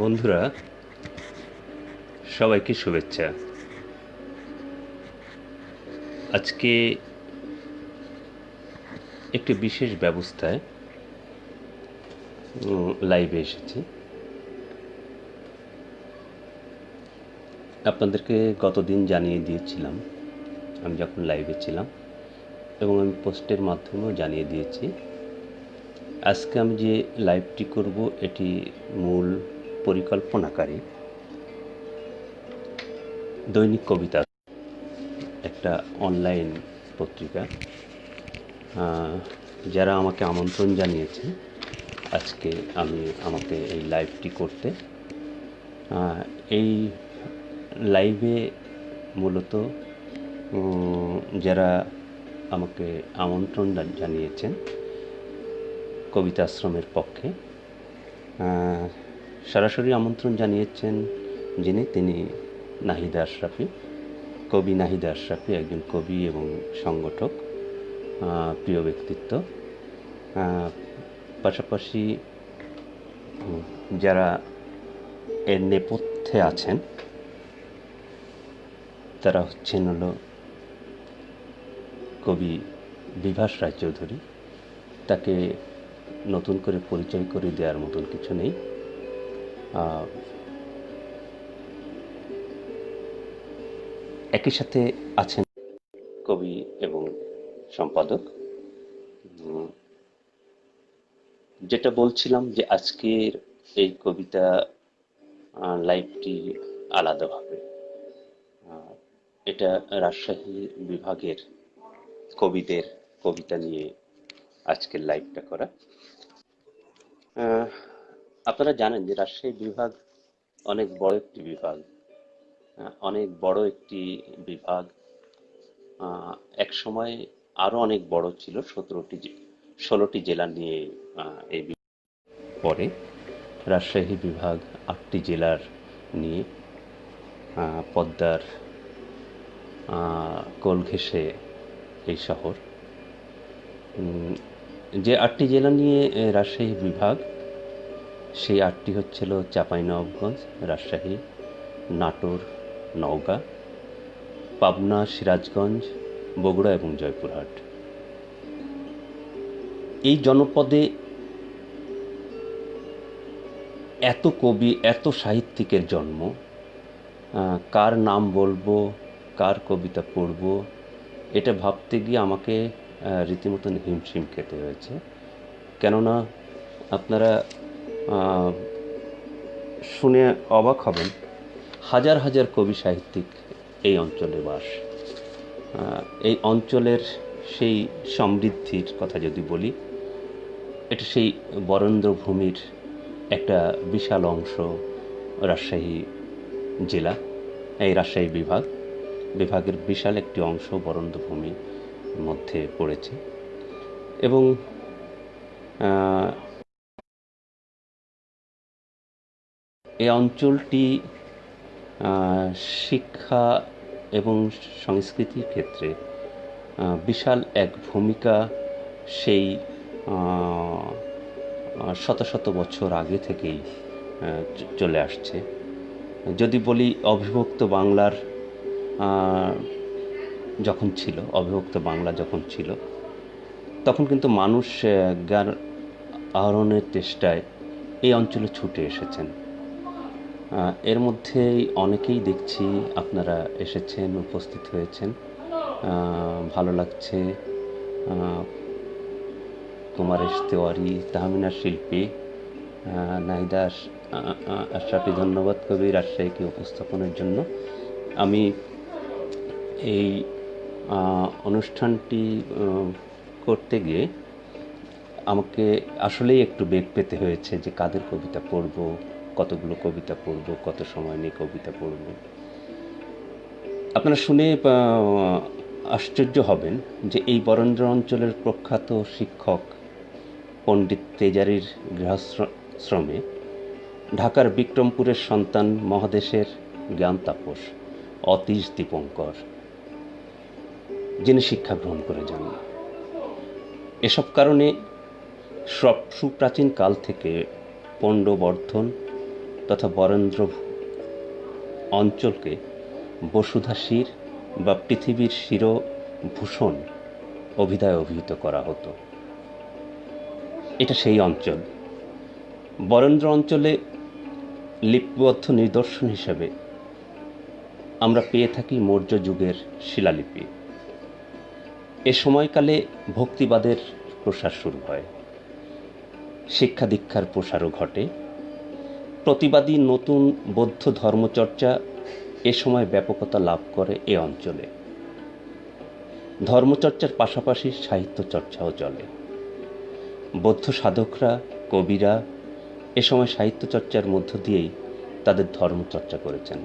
বন্ধুরা, সবাইকে শুভেচ্ছা। আজকে একটি বিশেষ ব্যবস্থায় লাইভে এসেছি। আপনাদেরকে গতদিন জানিয়ে দিয়েছিলাম আমি যখন লাইভে ছিলাম, এবং আমি পোস্টের মাধ্যমেও জানিয়ে দিয়েছি। আজকে আমি যে লাইভটি করব এটি মূল পরিকল্পনাকারী দৈনিক কবিতা, একটা অনলাইন পত্রিকা, যারা আমাকে আমন্ত্রণ জানিয়েছে আজকে আমাকে এই লাইভটি করতে। এই লাইভে মূলত যারা আমাকে আমন্ত্রণ জানিয়েছেন কবিতা আশ্রমের পক্ষে, সরাসরি আমন্ত্রণ জানিয়েছেন তিনি নাহিদ আশরাফি, কবি নাহিদ আশরাফি, একজন কবি এবং সংগঠক, প্রিয় ব্যক্তিত্ব। পাশাপাশি যারা এর নেপথ্যে আছেন তারা হলো কবি বিভাস রায়চৌধুরী। তাকে নতুন করে পরিচয় করে দেওয়ার মতন কিছু নেই। একই সাথে আছেন কবি এবং সম্পাদক। যেটা বলছিলাম যে আজকের এই কবিতা লাইভটি আলাদাভাবে, এটা রাজশাহী বিভাগের কবিদের কবিতা নিয়ে আজকের লাইভটা করা। আপনারা জানেন যে রাজশাহী বিভাগ অনেক বড় একটি বিভাগ, এক সময় আরো অনেক বড় ছিল। 16টি জেলা নিয়ে এই পরে রাজশাহী বিভাগ 8টি জেলার নিয়ে পদ্মার কোল ঘেঁষে এই শহর। যে 8টি জেলা নিয়ে রাজশাহী বিভাগ, সেই 8টি হচ্ছিল চাঁপাইনবাবগঞ্জ, রাজশাহী, নাটোর, নওগাঁ, পাবনা, সিরাজগঞ্জ, বগুড়া এবং জয়পুরহাট। এই জনপদে এত কবি, এত সাহিত্যিকের জন্ম। কার নাম বলবো, কার কবিতা পড়ব, এটা ভাবতে গিয়ে আমাকে রীতিমতন হিমশিম খেতে হয়েছে। কেননা আপনারা শুনে অবাক হবেন, হাজার হাজার কবি সাহিত্যিক এই অঞ্চলে বাস। এই অঞ্চলের সেই সমৃদ্ধির কথা যদি বলি, এটা সেই বরেন্দ্র ভূমির একটা বিশাল অংশ রাজশাহী জেলা, এই রাজশাহী বিভাগের বিশাল একটি অংশ বরেন্দ্র ভূমির মধ্যে পড়েছে। এবং এই অঞ্চলটি শিক্ষা এবং সংস্কৃতির ক্ষেত্রে বিশাল এক ভূমিকা সেই শত শত বছর আগে থেকেই চলে আসছে। যদি বলি অবিভক্ত বাংলা যখন ছিল, তখন কিন্তু মানুষ জ্ঞান আহরণের চেষ্টায় এই অঞ্চলে ছুটে এসেছেন। এর মধ্যেই অনেকেই দেখছি আপনারা এসেছেন, উপস্থিত হয়েছেন, ভালো লাগছে। কুমারেশ তেওয়ারি, তাহমিনা শিল্পী, নাহিদা আশরাফি, ধন্যবাদ কবি রাজশাহীকে উপস্থাপনের জন্য। আমি এই অনুষ্ঠানটি করতে গিয়ে আমাকে আসলেই একটু বেগ পেতে হয়েছে যে কাদের কবিতা পড়ব, কতগুলো কবিতা পড়ব, কত সময় নিয়ে কবিতা পড়ব। আপনারা শুনে আশ্চর্য হবেন যে এই বরেন্দ্র অঞ্চলের প্রখ্যাত শিক্ষক পণ্ডিত তেজারির গৃহাশ্রমে ঢাকার বিক্রমপুরের সন্তান, মহাদেশের জ্ঞান তাপস অতীশ দীপঙ্কর, যিনি শিক্ষা গ্রহণ করে যান। এসব কারণে সুপ্রাচীন কাল থেকে পণ্ডবর্ধন তথা বরেন্দ্র অঞ্চলকে বসুধা শির বা পৃথিবীর শিরভূষণ অভিধায় অভিহিত করা হতো। এটা সেই অঞ্চল। বরেন্দ্র অঞ্চলে লিপিবদ্ধ নিদর্শন হিসেবে আমরা পেয়ে থাকি মৌর্য যুগের শিলালিপি। এ সময়কালে ভক্তিবাদের প্রসার শুরু হয়, শিক্ষা দীক্ষার প্রসারও ঘটে। প্রতিবাদী নতুন বৌদ্ধ ধর্মচর্চা এ সময় ব্যাপকতা লাভ করে এ অঞ্চলে। ধর্মচর্চার পাশাপাশি সাহিত্য চর্চাও চলে। বৌদ্ধ সাধকরা, কবিরা এ সময় সাহিত্য চর্চার মধ্য দিয়েই তাদের ধর্মচর্চা করেছেন।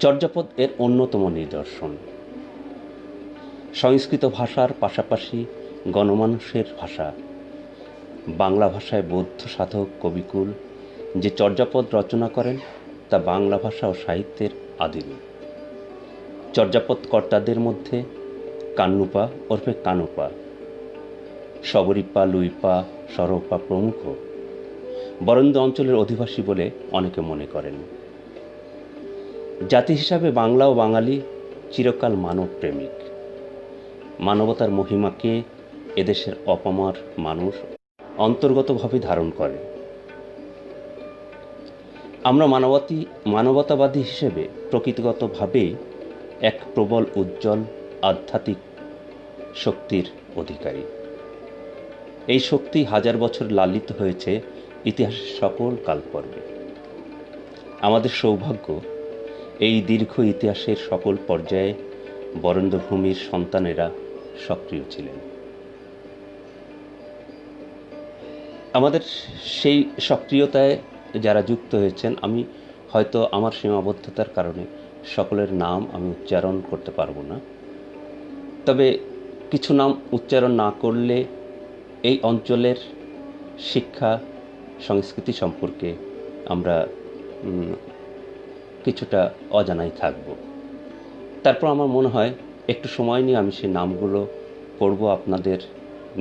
চর্যাপদ এর অন্যতম নিদর্শন। সংস্কৃত ভাষার পাশাপাশি গণমানুষের ভাষা বাংলা ভাষায় বৌদ্ধ সাধক কবিকুল যে চর্যাপদ রচনা করেন তা বাংলা ভাষা ও সাহিত্যের আদিরূপ। চর্যাপদ কর্তাদের মধ্যে কান্নুপা ওরফে কানুপা, শবরীপা, লুইপা, সরপা প্রমুখ বরেন্দ্র অঞ্চলের অধিবাসী বলে অনেকে মনে করেন। জাতি হিসাবে বাংলা ও বাঙালি চিরকাল মানব প্রেমিক। মানবতার মহিমাকে এদেশের অপামার মানুষ অন্তর্গতভাবে ধারণ করে। আমরা মানবতাবাদী হিসেবে প্রকৃতিগতভাবেই এক প্রবল উজ্জ্বল আধ্যাত্মিক শক্তির অধিকারী। এই শক্তি হাজার বছর লালিত হয়েছে ইতিহাসের সকল কালপর্বে। আমাদের সৌভাগ্য এই দীর্ঘ ইতিহাসের সকল পর্যায়ে বরেন্দ্রভূমির সন্তানেরা সক্রিয় ছিলেন। আমাদের সেই সক্রিয়তায় যারা যুক্ত হয়েছেন, আমি হয়তো আমার সীমাবদ্ধতার কারণে সকলের নাম আমি উচ্চারণ করতে পারবো না, তবে কিছু নাম উচ্চারণ না করলে এই অঞ্চলের শিক্ষা সংস্কৃতি সম্পর্কে আমরা কিছুটা অজানাই থাকব। তারপর আমার মনে হয় একটু সময় নিয়ে আমি সেই নামগুলো পড়ব, আপনাদের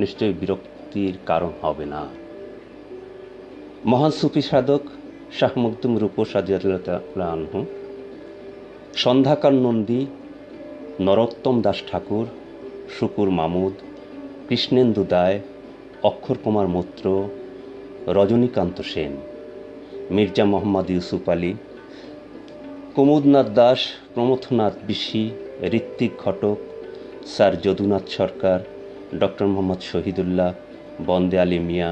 নিশ্চয়ই বিরক্তির কারণ হবে না। মহান সুফি সাধক শাহ মখদুম রূপস রাদিয়াল্লাহু আনহু, সন্ধ্যাকার নন্দী, নরোত্তম দাস ঠাকুর, শুকুর Mahmud, Krishnendu Dey, Akshay Kumar Maitra, Rajanikanta Sen, Mirza Mohammad Yusuf Ali, Kumudnath Das, Pramathanath Bishi, Ritwik Ghatak, sir Jadunath Sarkar, doctor Mohammad Shahidullah, Bande Ali Mia,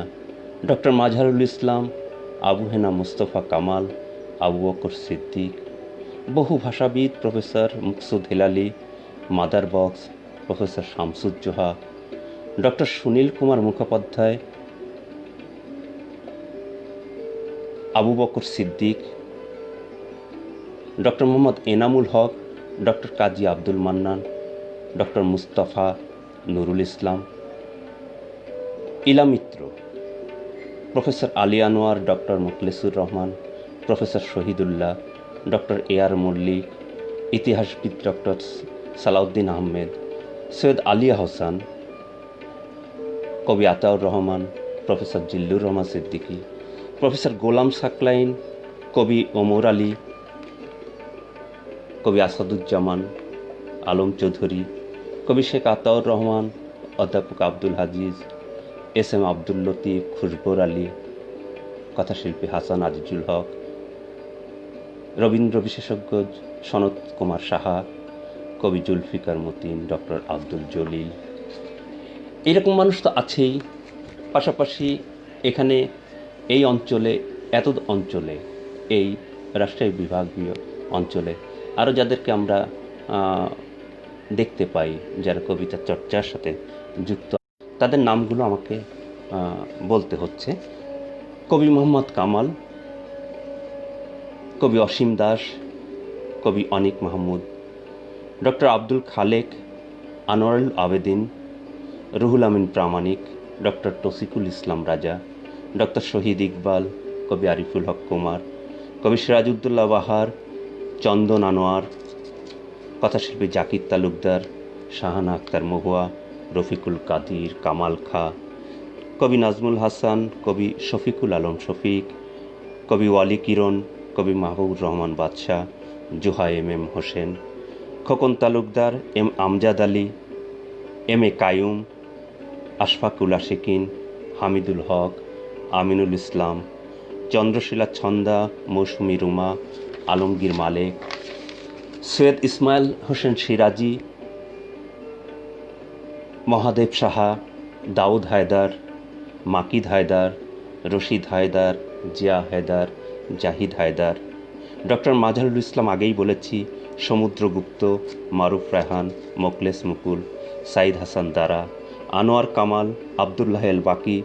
doctor Mazharul Islam, Abu Hena Mustafa Kamal, Abu Bakar Siddique, বহু ভাষাবিদ professor Muksud Helali, Madar Bux, professor Shamsuzzoha, doctor Sunil Kumar Mukhopadhyay, Abu Bakar Siddique, doctor Mohammad Enamul Haque, doctor Kazi Abdul Mannan, doctor Mustafa Nurul Islam, Ila Mitra, professor Ali Anwar, doctor Mukhlesur Rahman, professor Shahidullah, doctor A R Mallik, ইতিহাসবিদ ডক্টর সালাউদ্দিন আহমেদ, সৈয়দ আলিয়া হোসেন, কবি আতাউর রহমান, প্রফেসর জিল্লুর রহমান সিদ্দিকী, প্রফেসর গোলাম সাকলাইন, কবি ওমর আলী, কবি আসাদুজ্জামান, আলম চৌধুরী, কবি শেখ আতাউর রহমান, অধ্যাপক আব্দুল আজিজ, এস এম আব্দুল লতিফ, খুশবর আলী, কথাশিল্পী হাসান আজিজুল হক, রবীন্দ্র বিশেষজ্ঞ সনত কুমার সাহা, কবি জুলফিকার মতিন, ডক্টর আব্দুল জলিল। এইরকম মানুষ তো আছেই। পাশাপাশি এখানে এই অঞ্চলে, এত অঞ্চলে, এই রাষ্ট্রীয় বিভাগীয় অঞ্চলে আরও যাদেরকে আমরা দেখতে পাই, যারা কবিতা চর্চার সাথে যুক্ত, তাদের নামগুলো আমাকে বলতে হচ্ছে। কবি মোহাম্মদ কামাল, কবি অসীম দাস, কবি অনিক মাহমুদ, ডক্টর আব্দুল খালেক, আনোয়ারুল আবেদিন, রুহুল আমিন প্রামাণিক, ডক্টর তৌসিকুল ইসলাম রাজা, ডক্টর শহীদ ইকবাল, কবি আরিফুল হক কুমার, কবি সিরাজউদ্দৌলা বাহার, চন্দন আনোয়ার, কথাশিল্পী জাকির তালুকদার, শাহানা আক্তার মহুয়া, রফিকুল কাদির, কামাল খা, কবি নাজমুল হাসান, কবি শফিকুল আলম শফিক, কবি ওয়ালি কিরণ, কবি Mahbubur Rahman Badshah, Juha M Hossain, Khokon Talukdar, M Amjad Ali, M A Kayum, Ashfakul Ashikin, Hamidul Haque, Aminul Islam, Chandrashila Chhanda, Mousumi Ruma, Alamgir Malek, Syed Ismail Hossain Siraji, Mahadev Saha, Daud Haider, Makid Haider, Rashid Haider, Zia Haider, Zahid Haider, doctor Mazharul Islam আগেই বলেছি, সমুদ্রগুপ্ত, মারুফ রায়হান, মোকলেস মুকুল, সাইদ হাসান দারা, আনোয়ার কামাল, আবদুল্লাহ এল বাকি,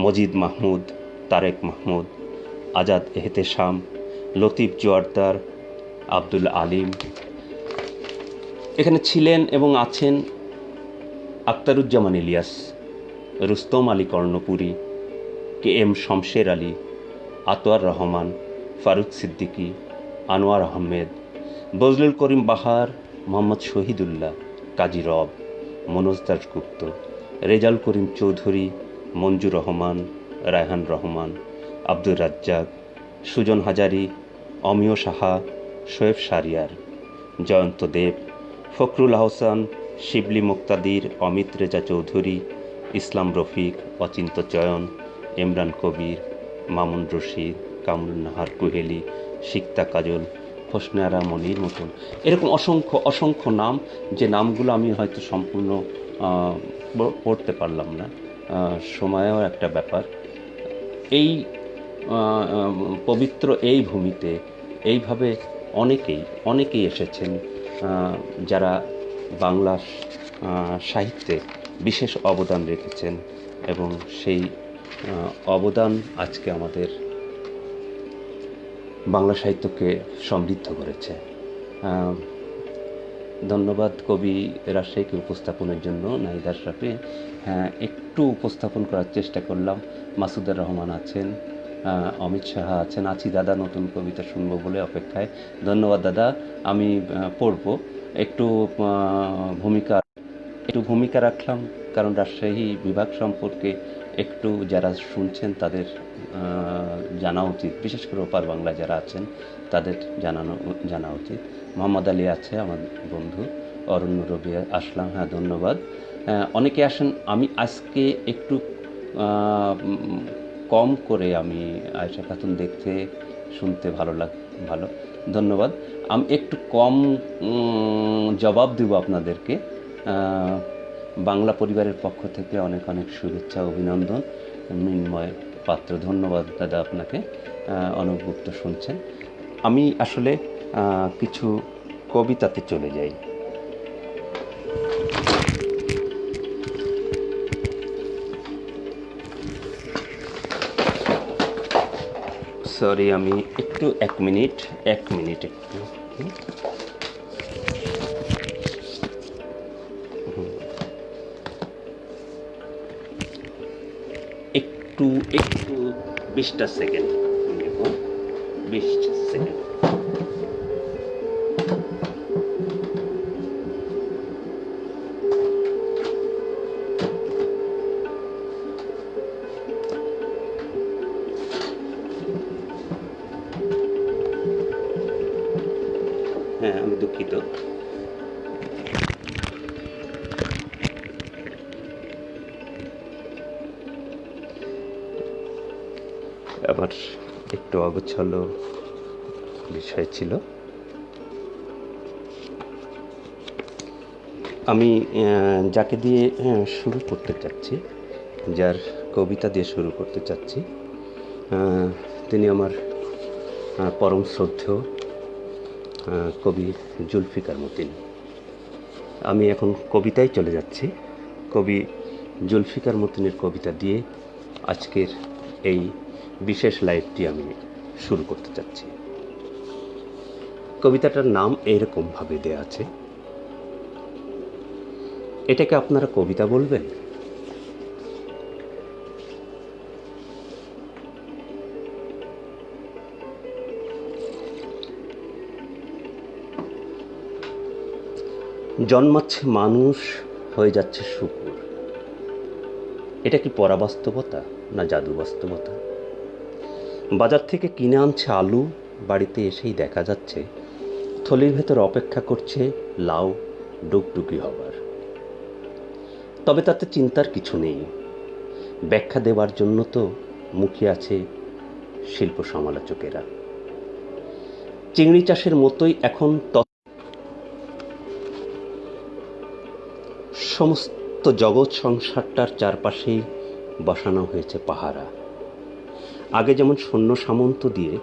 মজিদ মাহমুদ, তারেক মাহমুদ, আজাদ এহতেশাম, লতিফ জোয়ারদার, আব্দুল আলিম। এখানে ছিলেন এবং আছেন আখতারুজ্জামান ইলিয়াস, রুস্তম আলী কর্ণপুরী, কে এম শমশের আলী, আতোয়ার রহমান, ফারুক সিদ্দিকী, আনোয়ার আহমেদ, বজলুল করিম বাহার, মোহাম্মদ শহীদুল্লাহ, কাজী রব, মনোজ দাশগুপ্ত, রেজাল করিম চৌধুরী, মঞ্জুর রহমান, রায়হান রহমান, আব্দুর রাজ্জাক, সুজন হাজারি, অমিয় সাহা, শোয়েব শারিয়ার, জয়ন্ত দেব, ফখরুল আহসান, শিবলি মুক্তাদির, অমিত রেজা চৌধুরী, ইসলাম রফিক, অচিন্ত চয়ন, ইমরান কবির, মামুন রশিদ, কামরুন নাহার কুহেলি, সিক্তা কাজল, হোসনে আরা মনির মতন, এরকম অসংখ্য অসংখ্য নাম, যে নামগুলো আমি হয়তো সম্পূর্ণ পড়তে পারলাম না, সময়েও একটা ব্যাপার। এই পবিত্র এই ভূমিতে এইভাবে অনেকেই এসেছেন, যারা বাংলা সাহিত্যে বিশেষ অবদান রেখেছেন, এবং সেই অবদান আজকে আমাদের বাংলা সাহিত্যকে সমৃদ্ধ করেছে। ধন্যবাদ কবি রাজশাহীকে উপস্থাপনের জন্য, নাহিদ আশরাফে। হ্যাঁ, একটু উপস্থাপন করার চেষ্টা করলাম। মাসুদুর রহমান আছেন, অমিত সাহা আছেন, আছি দাদা, নতুন কবিতা শুনবো বলে অপেক্ষায়। ধন্যবাদ দাদা, আমি পড়ব। একটু ভূমিকা রাখলাম, কারণ রাজশাহী বিভাগ সম্পর্কে একটু যারা শুনছেন তাদের জানা উচিত, বিশেষ করে ওপার বাংলা যারা আছেন তাদের জানা উচিত। মোহাম্মদ আলী আছে আমার বন্ধু, অরণ্য রবি আসলাম, হ্যাঁ ধন্যবাদ। অনেকে আসেন, আমি আজকে একটু কম করে, আমি আয়েশা খাতুন দেখতে শুনতে ভালো, ধন্যবাদ। আমি একটু কম জবাব দেব আপনাদেরকে। বাংলা পরিবারের পক্ষ থেকে অনেক অনেক শুভেচ্ছা, অভিনন্দন। মৃন্ময় পাত্র, ধন্যবাদ দাদা আপনাকে। অনব গুপ্ত শুনছেন। আমি আসলে কিছু কবিতাতে চলে যাই। সরি, আমি একটু এক মিনিট একটু 20টা সেকেন্ড, 20 সেকেন্ড। হ্যাঁ, আমি দুঃখিত। আবার একটু অগোছালো বিষয় ছিল। আমি যাকে দিয়ে শুরু করতে চাচ্ছি, যার কবিতা দিয়ে শুরু করতে চাচ্ছি, তিনি আমার পরম শ্রদ্ধেয় কবি জুলফিকার মতিন। আমি এখন কবিতায় চলে যাচ্ছি। কবি জুলফিকার মতিনের কবিতা দিয়ে আজকের এই বিশেষ লাইভটি আমি শুরু করতে চাচ্ছি। কবিতাটার নাম এরকমভাবে দেয়া আছে, এটাকে আপনারা কবিতা বলবেন? জন্মাচ্ছে মানুষ, হয়ে যাচ্ছে শুকুর। এটা কি পরাবাস্তবতা না জাদু বাস্তবতা? বাজার থেকে কিনে আনছে আলু, বাড়িতে এসেই দেখা যাচ্ছে থলির ভেতর অপেক্ষা করছে লাউ ডুগডুগি হবার। তবে তাতে চিন্তার কিছু নেই, ব্যাখ্যা দেওয়ার জন্য তো মুখে আছে শিল্প সমালোচকেরা। চিংড়ি চাষের মতোই এখন সমস্ত জগৎ সংসারটার চারপাশেই বসানো হয়েছে পাহারা। আগে যেমন সৈন্য সামন্ত দিয়ে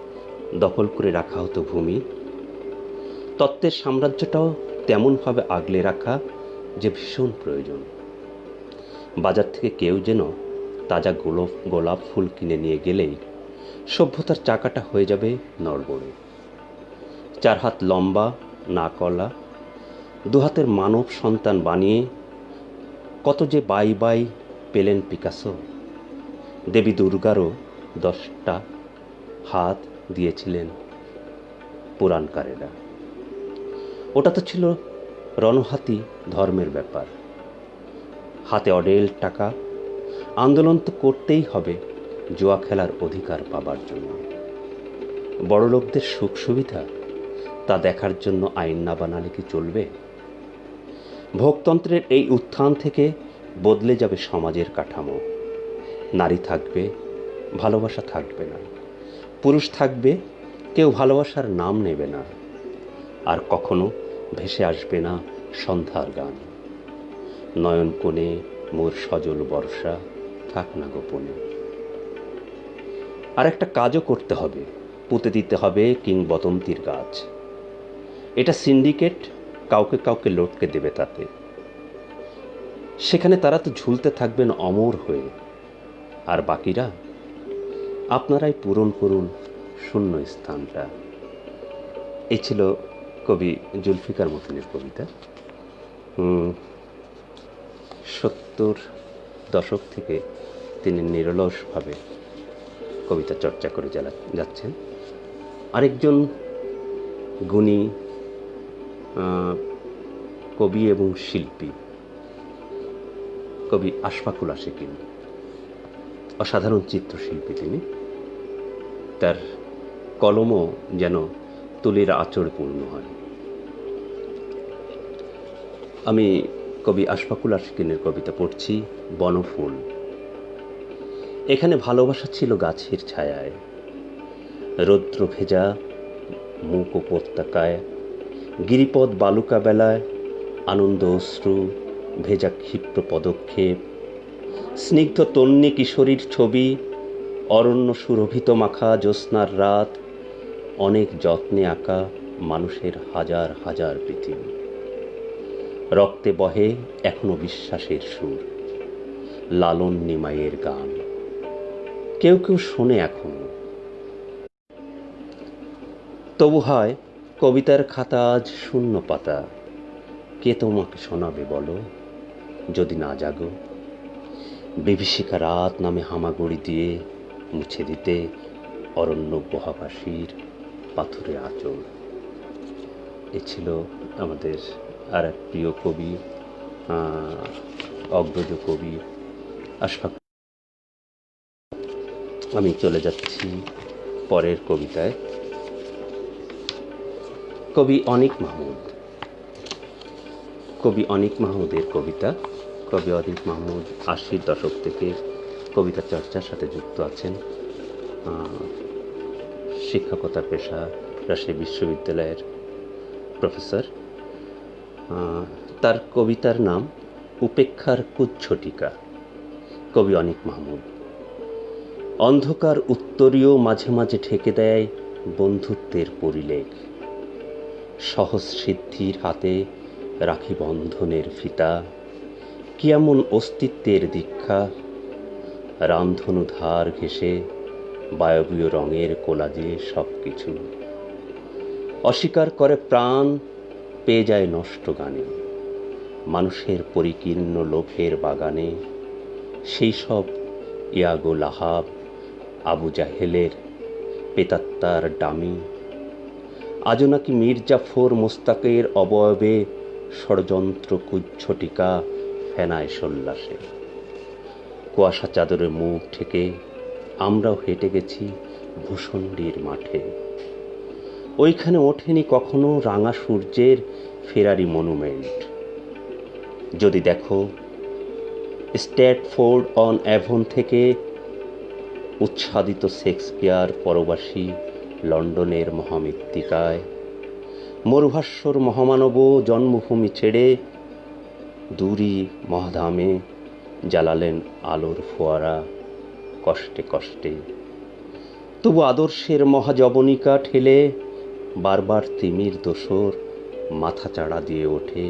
দখল করে রাখা হতো ভূমি, তত্ত্বের সাম্রাজ্যটাও তেমনভাবে আগলে রাখা যে ভীষণ প্রয়োজন। বাজার থেকে কেউ যেন তাজা গোলাপ ফুল কিনে নিয়ে গেলেই সভ্যতার চাকাটা হয়ে যাবে নড়বড়ে। 4 হাত লম্বা না কলা 2 হাতের মানব সন্তান বানিয়ে কত যে বাই বাই পেলেন পিকাসো। দেবী দুর্গারও 10টা হাত দিয়েছিলেন পুরাণকারেরা। ওটা তো ছিল রণহাতি ধর্মের ব্যাপার। হাতে অডেল টাকা, আন্দোলন তো করতেই হবে জুয়া খেলার অধিকার পাবার জন্য। বড়লোকদের সুখ সুবিধা তা দেখার জন্য আইন না বানালে কি চলবে? ভোগতন্ত্রের এই উত্থান থেকে বদলে যাবে সমাজের কাঠামো। নারী থাকবে, ভালোবাসা থাকবে না। পুরুষ থাকবে, কেউ ভালোবাসার নাম নেবে না। আর কখনো ভেসে আসবে না সন্ধ্যার গান। নয়ন কোণে মোর সজল বর্ষা থাক না গোপনে। আর একটা কাজও করতে হবে, পুঁতে দিতে হবে কিংবদন্তির গাছ। এটা সিন্ডিকেট কাউকে কাউকে লটকে দেবে তাতে। সেখানে তারা তো ঝুলতে থাকবেন অমর হয়ে, আর বাকিরা আপনারাই পূরণ করুন শূন্য স্থানটা। এই ছিল কবি জুলফিকার মতিনের কবিতা। 70 দশক থেকে তিনি নিরলসভাবে কবিতা চর্চা করে যাচ্ছেন। আরেকজন গুণী কবি এবং শিল্পী কবি আশফাকুল আশিকিন, অসাধারণ চিত্রশিল্পী তিনি। তার কলমও যেন তুলির আঁচড় পূর্ণ হয়। আমি কবি আশফাকুল আশিকিনের কবিতা পড়ছি, বনফুল। এখানে ভালোবাসা ছিল গাছের ছায়ায়, রৌদ্র ভেজা মুখ উপত্যকায়, গিরিপথ বালুকা বেলায়, আনন্দ অশ্রু ভেজা ক্ষিপ্র পদক্ষেপ, স্নিগ্ধ তন্নি কিশোরীর ছবি, অরণ্য সুরভিত মাখা জ্যোৎস্নার রাত, অনেক যত্নে আঁকা মানুষের হাজার হাজার পৃথিবী। রক্তে বহে এখনো বিশ্বাসের সুর, লালন নিমাইয়ের গান, কেউ কেউ শোনে এখনো। তবু হয় কবিতার খাতা আজ শূন্য পাতা, কে তোমাকে শোনাবে বলো যদি না জাগো? বিভীষিকা রাত নামে হামাগুড়ি দিয়ে মুছে দিতে অরণ্য গুহাবাসীর পাথুরে আঁচল। এ ছিল আমাদের আর এক প্রিয় কবি, অগ্রজ কবি আশফাকুল। আমি চলে যাচ্ছি পরের কবিতায়। কবি অনিক মাহমুদ। কবি অনিক মাহমুদের কবিতা। কবি অনিক মাহমুদ 80-র দশক থেকে কবিতা চর্চার সাথে যুক্ত আছেন। শিক্ষকতা পেশা, রাজশাহী বিশ্ববিদ্যালয়ের প্রফেসর। তার কবিতার নাম উপেক্ষার কুচ্ছটিকা। কবি অনিক মাহমুদ। অন্ধকার উত্তরীয় মাঝে মাঝে ঢেকে দেয় বন্ধুত্বের পরিলেখ, সহজ সিদ্ধির হাতে রাখি বন্ধনের ফিতা, কি এমন অস্তিত্বের দীক্ষা, রামধনু ধার ঘেঁষে বায়বীয় রঙের কোলাজে সব কিছু অস্বীকার করে প্রাণ, পেয়ে যায় নষ্ট গানে, মানুষের পরিকীর্ণ লোভের বাগানে, সেই সব ইয়াগো লাহাব, আবু জাহেলের পেতাত্তার ডামি, আজও নাকি মীর জাফর মোস্তাকের অবয়বে ষড়যন্ত্র কুচ্ছটিকা ফেনায় সল্লাসে। কুয়াশা চাদরে মুখ ঢেকে আমরাও হেঁটে গেছি ভূষণ্ডীর মাঠে। ওইখানে ওঠেনি কখনো রাঙা সূর্যের ফেরারি মনুমেন্ট। যদি দেখো স্ট্র্যাটফোর্ড অন অ্যাভন থেকে উচ্ছ্বাদিত শেক্সপিয়ার পরবাসী লন্ডনের মহামৃত্তিকায় মরুভাস্বর মহামানব জন্মভূমি ছেড়ে দূরী মহাধামে জ্বালালেন আলোর ফোয়ারা কষ্টে কষ্টে। তবু আদর্শের মহাজবনিকা ঠেলে বারবার তিমির দোসর মাথা চাড়া দিয়ে ওঠে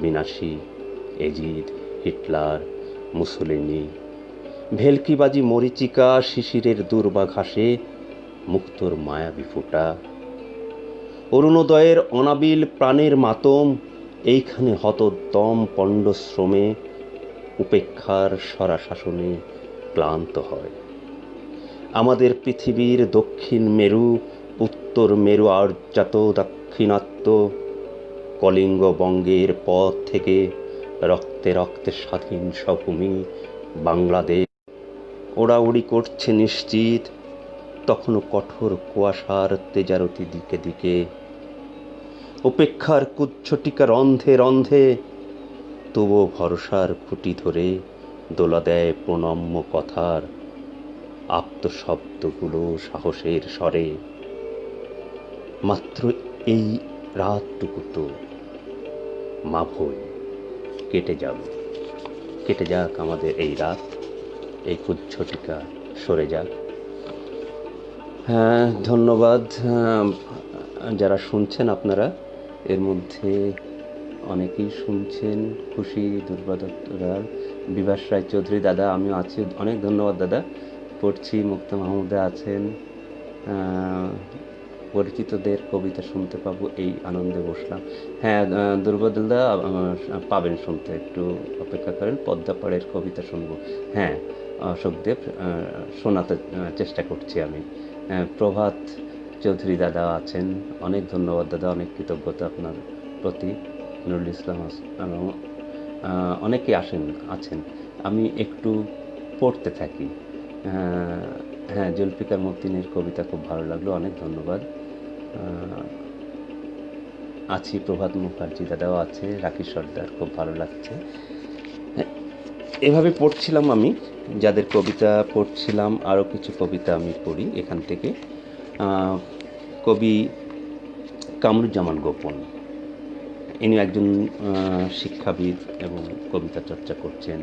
বিনাশী এজিদ, হিটলার, মুসোলিনি। ভেলকিবাজি মরিচিকা শিশিরের দুর্বা ঘাসে মুক্তোর মায়াবী ফোঁটা। অরুণোদয়ের অনাবিল প্রাণের মাতম এইখানে হতোদ্যম পণ্ডশ্রমে উপেক্ষার স্বরাশাসনে ক্লান্ত হয়। আমাদের পৃথিবীর দক্ষিণ মেরু, উত্তর মেরু আর্যাত দাক্ষিণাত্য কলিঙ্গ বঙ্গের পথ থেকে রক্তে রক্তে স্বাধীন স্বভূমি বাংলাদেশ ওড়াউড়ি করছে নিশ্চিত, তখনও কঠোর কুয়াশার তেজারতি দিকে দিকে। উপেক্ষার কুচ্ছটিকা রন্ধে রন্ধে তবুও ভরসার খুঁটি ধরে দোলা দেয় প্রণম্য কথার আপ্তশব্দগুলো সাহসের স্বরে। মাত্র এই রাতটুকু তো মা ভই কেটে যাবে, কেটে যাক আমাদের এই রাত, এই কুচ্ছটিকা সরে যাক। হ্যাঁ, ধন্যবাদ যারা শুনছেন। আপনারা এর মধ্যে অনেকেই শুনছেন। খুশি, দুর্বা দত্তরা, বিভাস রায়চৌধুরী দাদা, আমিও আছি, অনেক ধন্যবাদ দাদা। পড়ছি, মুক্তা মাহমুদা আছেন। পরিচিতদের কবিতা শুনতে পাবো এই আনন্দে বসলাম। হ্যাঁ দুর্বাদুলদা, পাবেন শুনতে, একটু অপেক্ষা করেন। পদ্মাপাড়ের কবিতা শুনবো। হ্যাঁ অশোকদেব, শোনাতে চেষ্টা করছি আমি। প্রভাত চৌধুরী দাদা আছেন, অনেক ধন্যবাদ দাদা, অনেক কৃতজ্ঞতা আপনার প্রতি। নুরুল ইসলাম অনেকে আছেন। আমি একটু পড়তে থাকি। হ্যাঁ, জুলফিকার মতিনের কবিতা খুব ভালো লাগলো, অনেক ধন্যবাদ। আছি, প্রভাত মুখার্জি দাদাও আছে, রাখি সর্দার, খুব ভালো লাগছে। এভাবে পড়ছিলাম আমি, যাদের কবিতা পড়ছিলাম। আরও কিছু কবিতা আমি পড়ি এখান থেকে। কবি কামরুজ্জামান গোপন, ইনি একজন শিক্ষাবিদ এবং কবিতা চর্চা করছেন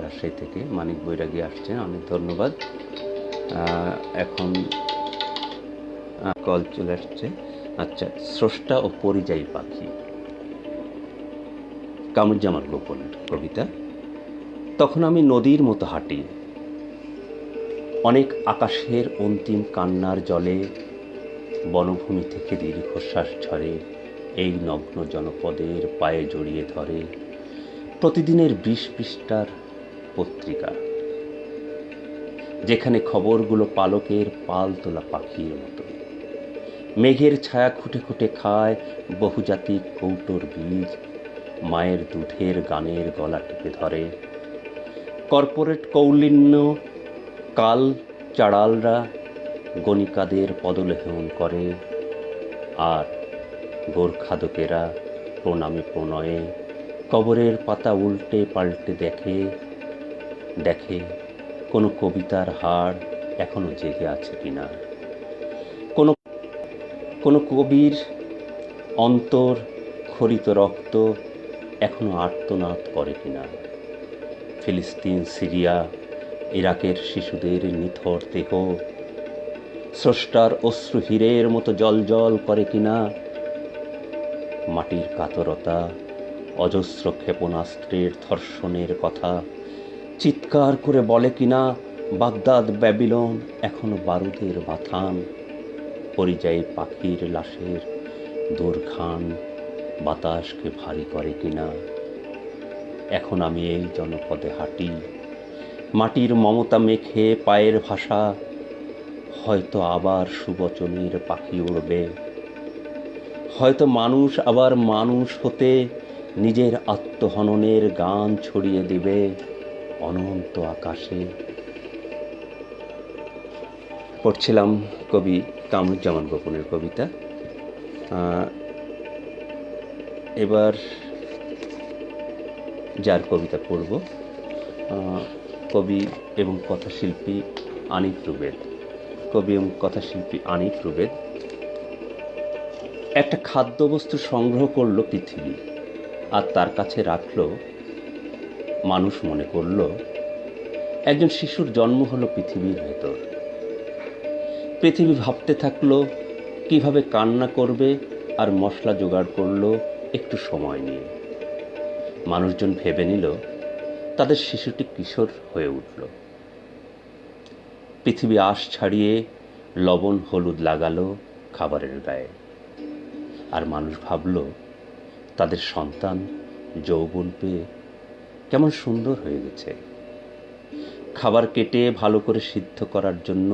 রাজশাহী থেকে। মানিক বৈরাগী আসছেন, অনেক ধন্যবাদ। এখন কল চলে আসছে। আচ্ছা, স্রষ্টা ও পরিযায়ী পাখি, কামরুজ্জামান গোপনের কবিতা। তখন আমি নদীর মতো হাঁটি, অনেক আকাশের অন্তিম কান্নার জলে বনভূমি থেকে দীর্ঘশ্বাস ঝরে এই নগ্ন জনপদের পায়ে জড়িয়ে ধরে প্রতিদিনের 20 পৃষ্ঠার পত্রিকা, যেখানে খবরগুলো পালকের পাল তোলা পাখির মতো। মেঘের ছায়া খুঁটে খুঁটে খায় বহুজাতিক কৌটোর বীজ, মায়ের দুধের গানের গলা টিপে ধরে। কর্পোরেট কৌলিন্য কাল চাড়ালরা গণিকাদের পদলেহন করে, আর গোর্খাদকেরা প্রণামে প্রণয়ে কবরের পাতা উল্টে পাল্টে দেখে কোনো কবিতার হাড় এখনো জেগে আছে কিনা, কোনো কবির অন্তর খরিত রক্ত এখনো আর্তনাদ করে কিনা। ফিলিস্তিন, সিরিয়া, ইরাকের শিশুদের নিথর দেহ স্রষ্টার অশ্রু হীরের মতো জল করে কিনা। মাটির কাতরতা অজস্র ক্ষেপণাস্ত্রের ধর্ষণের কথা চিৎকার করে বলে কিনা। বাগদাদ, ব্যাবিলন এখনো বারুদের বাথান। পরিযায়ী পাখির লাশের দুর্ঘান বাতাসকে ভারী করে কিনা। এখন আমি এই জনপদে হাঁটি, মাটির মমতা মেখে পায়ের ভাষা, হয়তো আবার সুবচনের পাখি উড়বে, হয়তো মানুষ আবার মানুষ হতে নিজের আত্মহননের গান ছড়িয়ে দিবে অনন্ত আকাশে। পড়ছিলাম কবি কামরুজ্জামান গোপনের কবিতা। এবার যার কবিতা পড়ব কবি এবং কথাশিল্পী আনিফ রুবেদ। কবি এবং কথাশিল্পী আনিফ রুবেদ একটা খাদ্যবস্তু সংগ্রহ করলো পৃথিবী, আর তার কাছে রাখলো মানুষ। মনে করল একজন শিশুর জন্ম হলো পৃথিবীর ভেতর। পৃথিবী ভাবতে থাকলো কিভাবে কান্না করবে, আর মশলা জোগাড় করলো একটু সময় নিয়ে। মানুষজন ভেবে নিল তাদের শিশুটি কিশোর হয়ে উঠল। পৃথিবী আঁশ ছাড়িয়ে লবণ হলুদ লাগালো খাবারের গায়ে, আর মানুষ ভাবল তাদের সন্তান যৌবন পেয়ে কেমন সুন্দর হয়ে গেছে। খাবার কেটে ভালো করে সিদ্ধ করার জন্য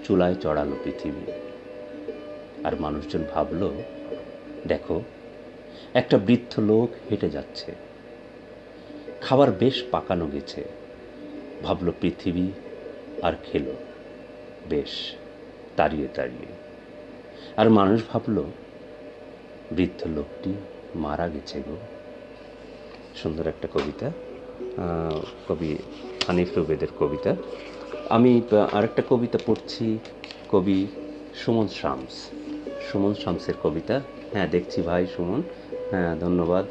চুলায় চড়ালো পৃথিবী, আর মানুষজন ভাবল দেখো একটা বৃদ্ধ লোক হেঁটে যাচ্ছে, খাবার বেশ পাকানো গেছে। ভাবল পৃথিবী, আর খেলো বেশ তাড়িয়ে তাড়িয়ে। আর মানুষ ভাবল বৃদ্ধ লোকটি মারা গেছে গো। সুন্দর একটা কবিতা, কবি আনিফ রুবেদের কবিতা। আমি আরেকটা কবিতা পড়ছি কবি সুমন শামস। সুমন শামসের কবিতা। হ্যাঁ, দেখছি ভাই সুমন, হ্যাঁ ধন্যবাদ।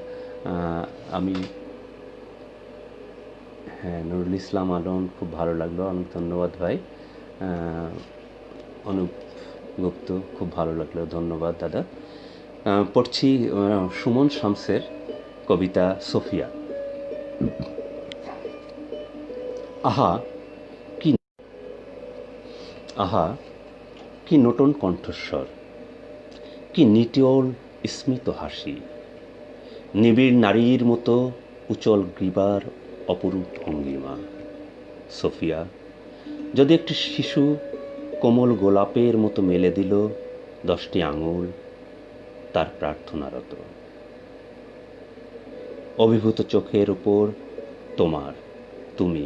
আমি হ্যাঁ, নুরুল ইসলাম আলম, খুব ভালো লাগলো, অনেক ধন্যবাদ ভাই। অনুপ গুপ্ত, খুব ভালো লাগলো, ধন্যবাদ দাদা। পড়ছি সুমন শামসের কবিতা সোফিয়া। আহা কি আহা কি নতুন কণ্ঠস্বর, কি নিটোল স্মিত হাসি, নিবিড় নারীর মতো উচল গ্রীবার অপরূপ ভঙ্গিমা। সোফিয়া যদি একটি শিশু কোমল গোলাপের মতো মেলে দিল 10টি আঙুল তার প্রার্থনারত। অভিভূত চোখের উপর তুমি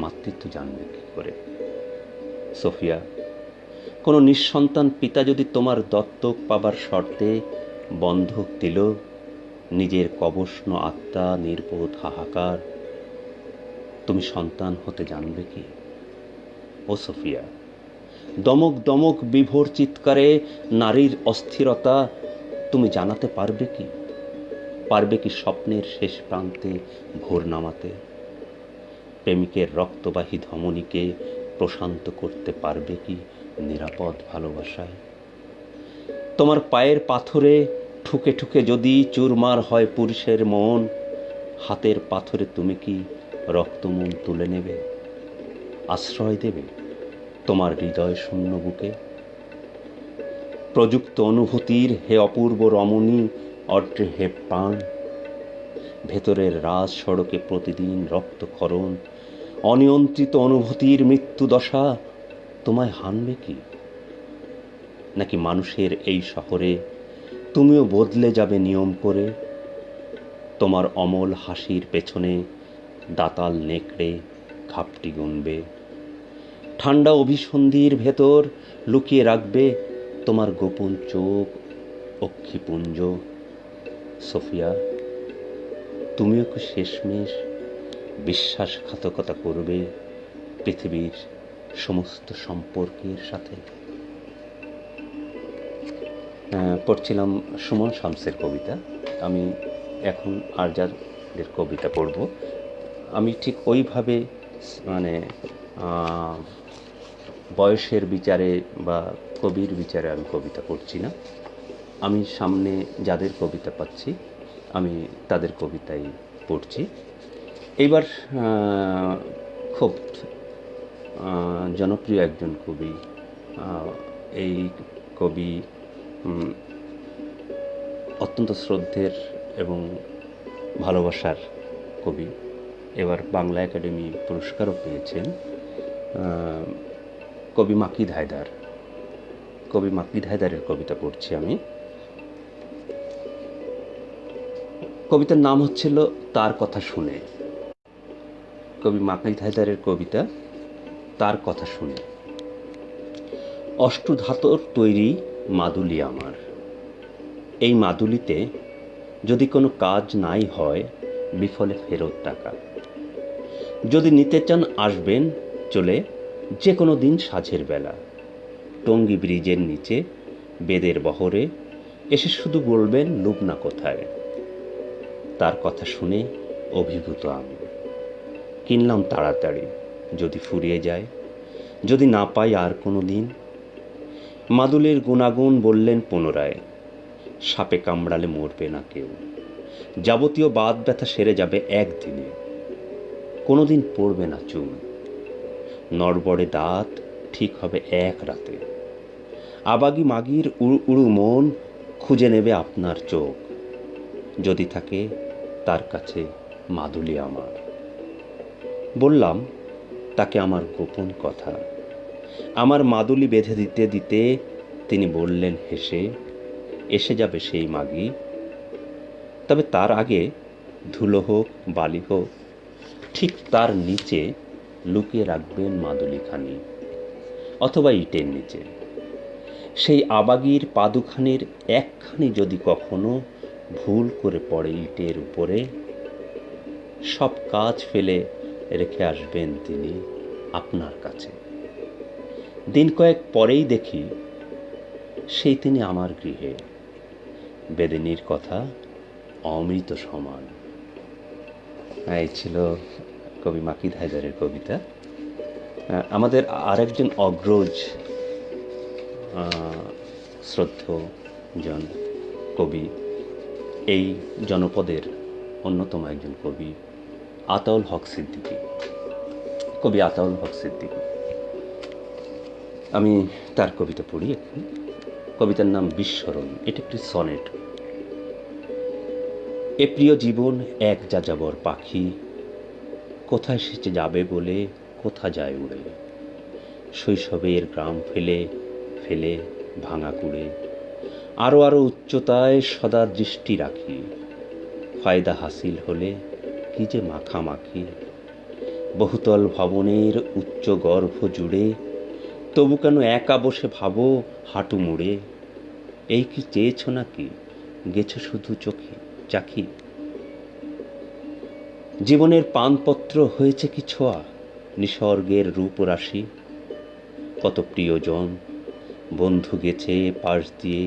মাতৃত্ব জানবে কি করে? সোফিয়া, কোনো নিঃসন্তান পিতা যদি তোমার দত্তক পাবার শর্তে বন্ধক দিল নিজের কবষ্ণ আত্মা নির্বোধ হাহাকার, তুমি সন্তান হতে জানবে কি? ও সোফিয়া, দমক দমক বিভোর চিৎকারে নারীর অস্থিরতা তুমি জানাতে পারবে কি? পারবে কি স্বপ্নের শেষ প্রান্তে ভোর নামাতে? প্রেমিকের রক্তবাহী ধমনীকে প্রশান্ত করতে পারবে কি নিরাপদ ভালোবাসায়? তোমার পায়ের পাথরে ঠুকে ঠুকে যদি চুরমার হয় পুরুষের মন, হাতের পাথরে তুমি কি রক্তমন তুলে নেবে? আশ্রয় দেবে তোমার হৃদয় শূন্য বুকে? প্রযুক্ত অনুভূতির হে অপূর্ব রমণী, অড্রে হেপবার্ন, ভেতরের রাজ সড়কে প্রতিদিন রক্তক্ষরণ, অনিয়ন্ত্রিত অনুভূতির মৃত্যু দশা তোমায় হানবে কি? নাকি মানুষের এই শহরে তুমিও বদলে যাবে নিয়ম করে? তোমার অমল হাসির পেছনে দাতাল নেকড়ে ঘাপটি গুনবে, ঠান্ডা অভিসন্ধির ভেতর লুকিয়ে রাখবে তোমার গোপন চোখ অক্ষিপুঞ্জ। সোফিয়া, তুমিও কি শেষমেশ বিশ্বাসঘাতকতা করবে পৃথিবীর সমস্ত সম্পর্কের সাথে? পড়ছিলাম সুমন শামসের কবিতা। আমি এখন আরজাদের কবিতা পড়ব। আমি ঠিক ওইভাবে মানে বয়সের বিচারে বা কবির বিচারে আমি কবিতা পড়ছি না। আমি সামনে যাদের কবিতা পাচ্ছি আমি তাদের কবিতাই পড়ছি। এইবার খুব জনপ্রিয় একজন কবি, এই কবি অত্যন্ত শ্রদ্ধের এবং ভালোবাসার কবি, এবার বাংলা একাডেমি পুরস্কারও পেয়েছেন, কবি মাকিদ হায়দার। কবি মাকিদ হায়দারের কবিতা পড়ছি আমি। কবিতার নাম হচ্ছিল তার কথা শুনে। কবি মাকিদ হায়দারের কবিতা তার কথা শুনে। অষ্টধাতুর তৈরি মাদুলি আমার। এই মাদুলিতে যদি কোনো কাজ নাই হয়, বিফলে ফেরত টাকা। যদি নিতে চান আসবেন চলে যে কোনো দিন সাঁঝের বেলা, টঙ্গী ব্রিজের নিচে বেদের বহরে এসে শুধু বলবেন লুবনা কোথায়। তার কথা শুনে অভিভূত আমি কিনলাম তাড়াতাড়ি, যদি ফুরিয়ে যায়, যদি না পাই আর কোনো দিন। মাদুলির গুণাগুণ বললেন পুনরায়, সাপে কামড়ালে মরবে না কেউ, যাবতীয় বাত ব্যথা সেরে যাবে একদিনে, কোনোদিন পড়বে না চুল, নড়বড়ে দাঁত ঠিক হবে এক রাতে, আবাগি মাগির উড়ু মন খুঁজে নেবে আপনার চোখ, যদি থাকে তার কাছে মাদুলি আমার। বললাম তাকে আমার গোপন কথা, আমার মাদুলি বেঁধে দিতে দিতে তিনি বললেন হেসে, এসে যাবে সেই মাগি, তবে তার আগে ধুলো হোক বালি হোক, ঠিক তার নিচে লুকিয়ে রাখবেন মাদুলিখানি, অথবা ইটের নিচে। সেই আবাগির পাদুখানির একখানি যদি কখনো ভুল করে পড়ে ইটের উপরে, সব কাজ ফেলে রেখে আসবেন তিনি আপনার কাছে। দিন কয়েক পরেই দেখি সেই তিনি আমার গৃহে, বেদিনীর কথা অমৃত সমান। এই ছিল কবি মাকিদ হায়দারের কবিতা। আমাদের আরেকজন অগ্রজ শ্রদ্ধেয়জন কবি, এই জনপদের অন্যতম একজন কবি আতাউল হক সিদ্দিকী, কবি আতাউল হক সিদ্দিকী। আমি তার কবিতা পড়ি এখন। কবিতার নাম বিস্মরণ। এটা একটি সনেট। এ প্রিয় জীবন এক যাযাবর পাখি, কোথায় সেচে যাবে বলে কোথা যায় উড়ে, শৈশবের গ্রাম ফেলে ফেলে ভাঙা কুড়ে, আরো আরো উচ্চতায় সদা দৃষ্টি রাখি, ফায়দা হাসিল হলে কি যে মাখামাখি, বহুতল ভবনের উচ্চ গর্ভ জুড়ে, তবু কেন একা বসে ভাবো হাঁটু মুড়ে, এই কি চেয়েছ নাকি গেছো শুধু চোখে চাখি, জীবনের পানপত্র হয়েছে কি ছোঁয়া, নিসর্গের রূপরাশি, কত প্রিয়জন বন্ধু গেছে পাশ দিয়ে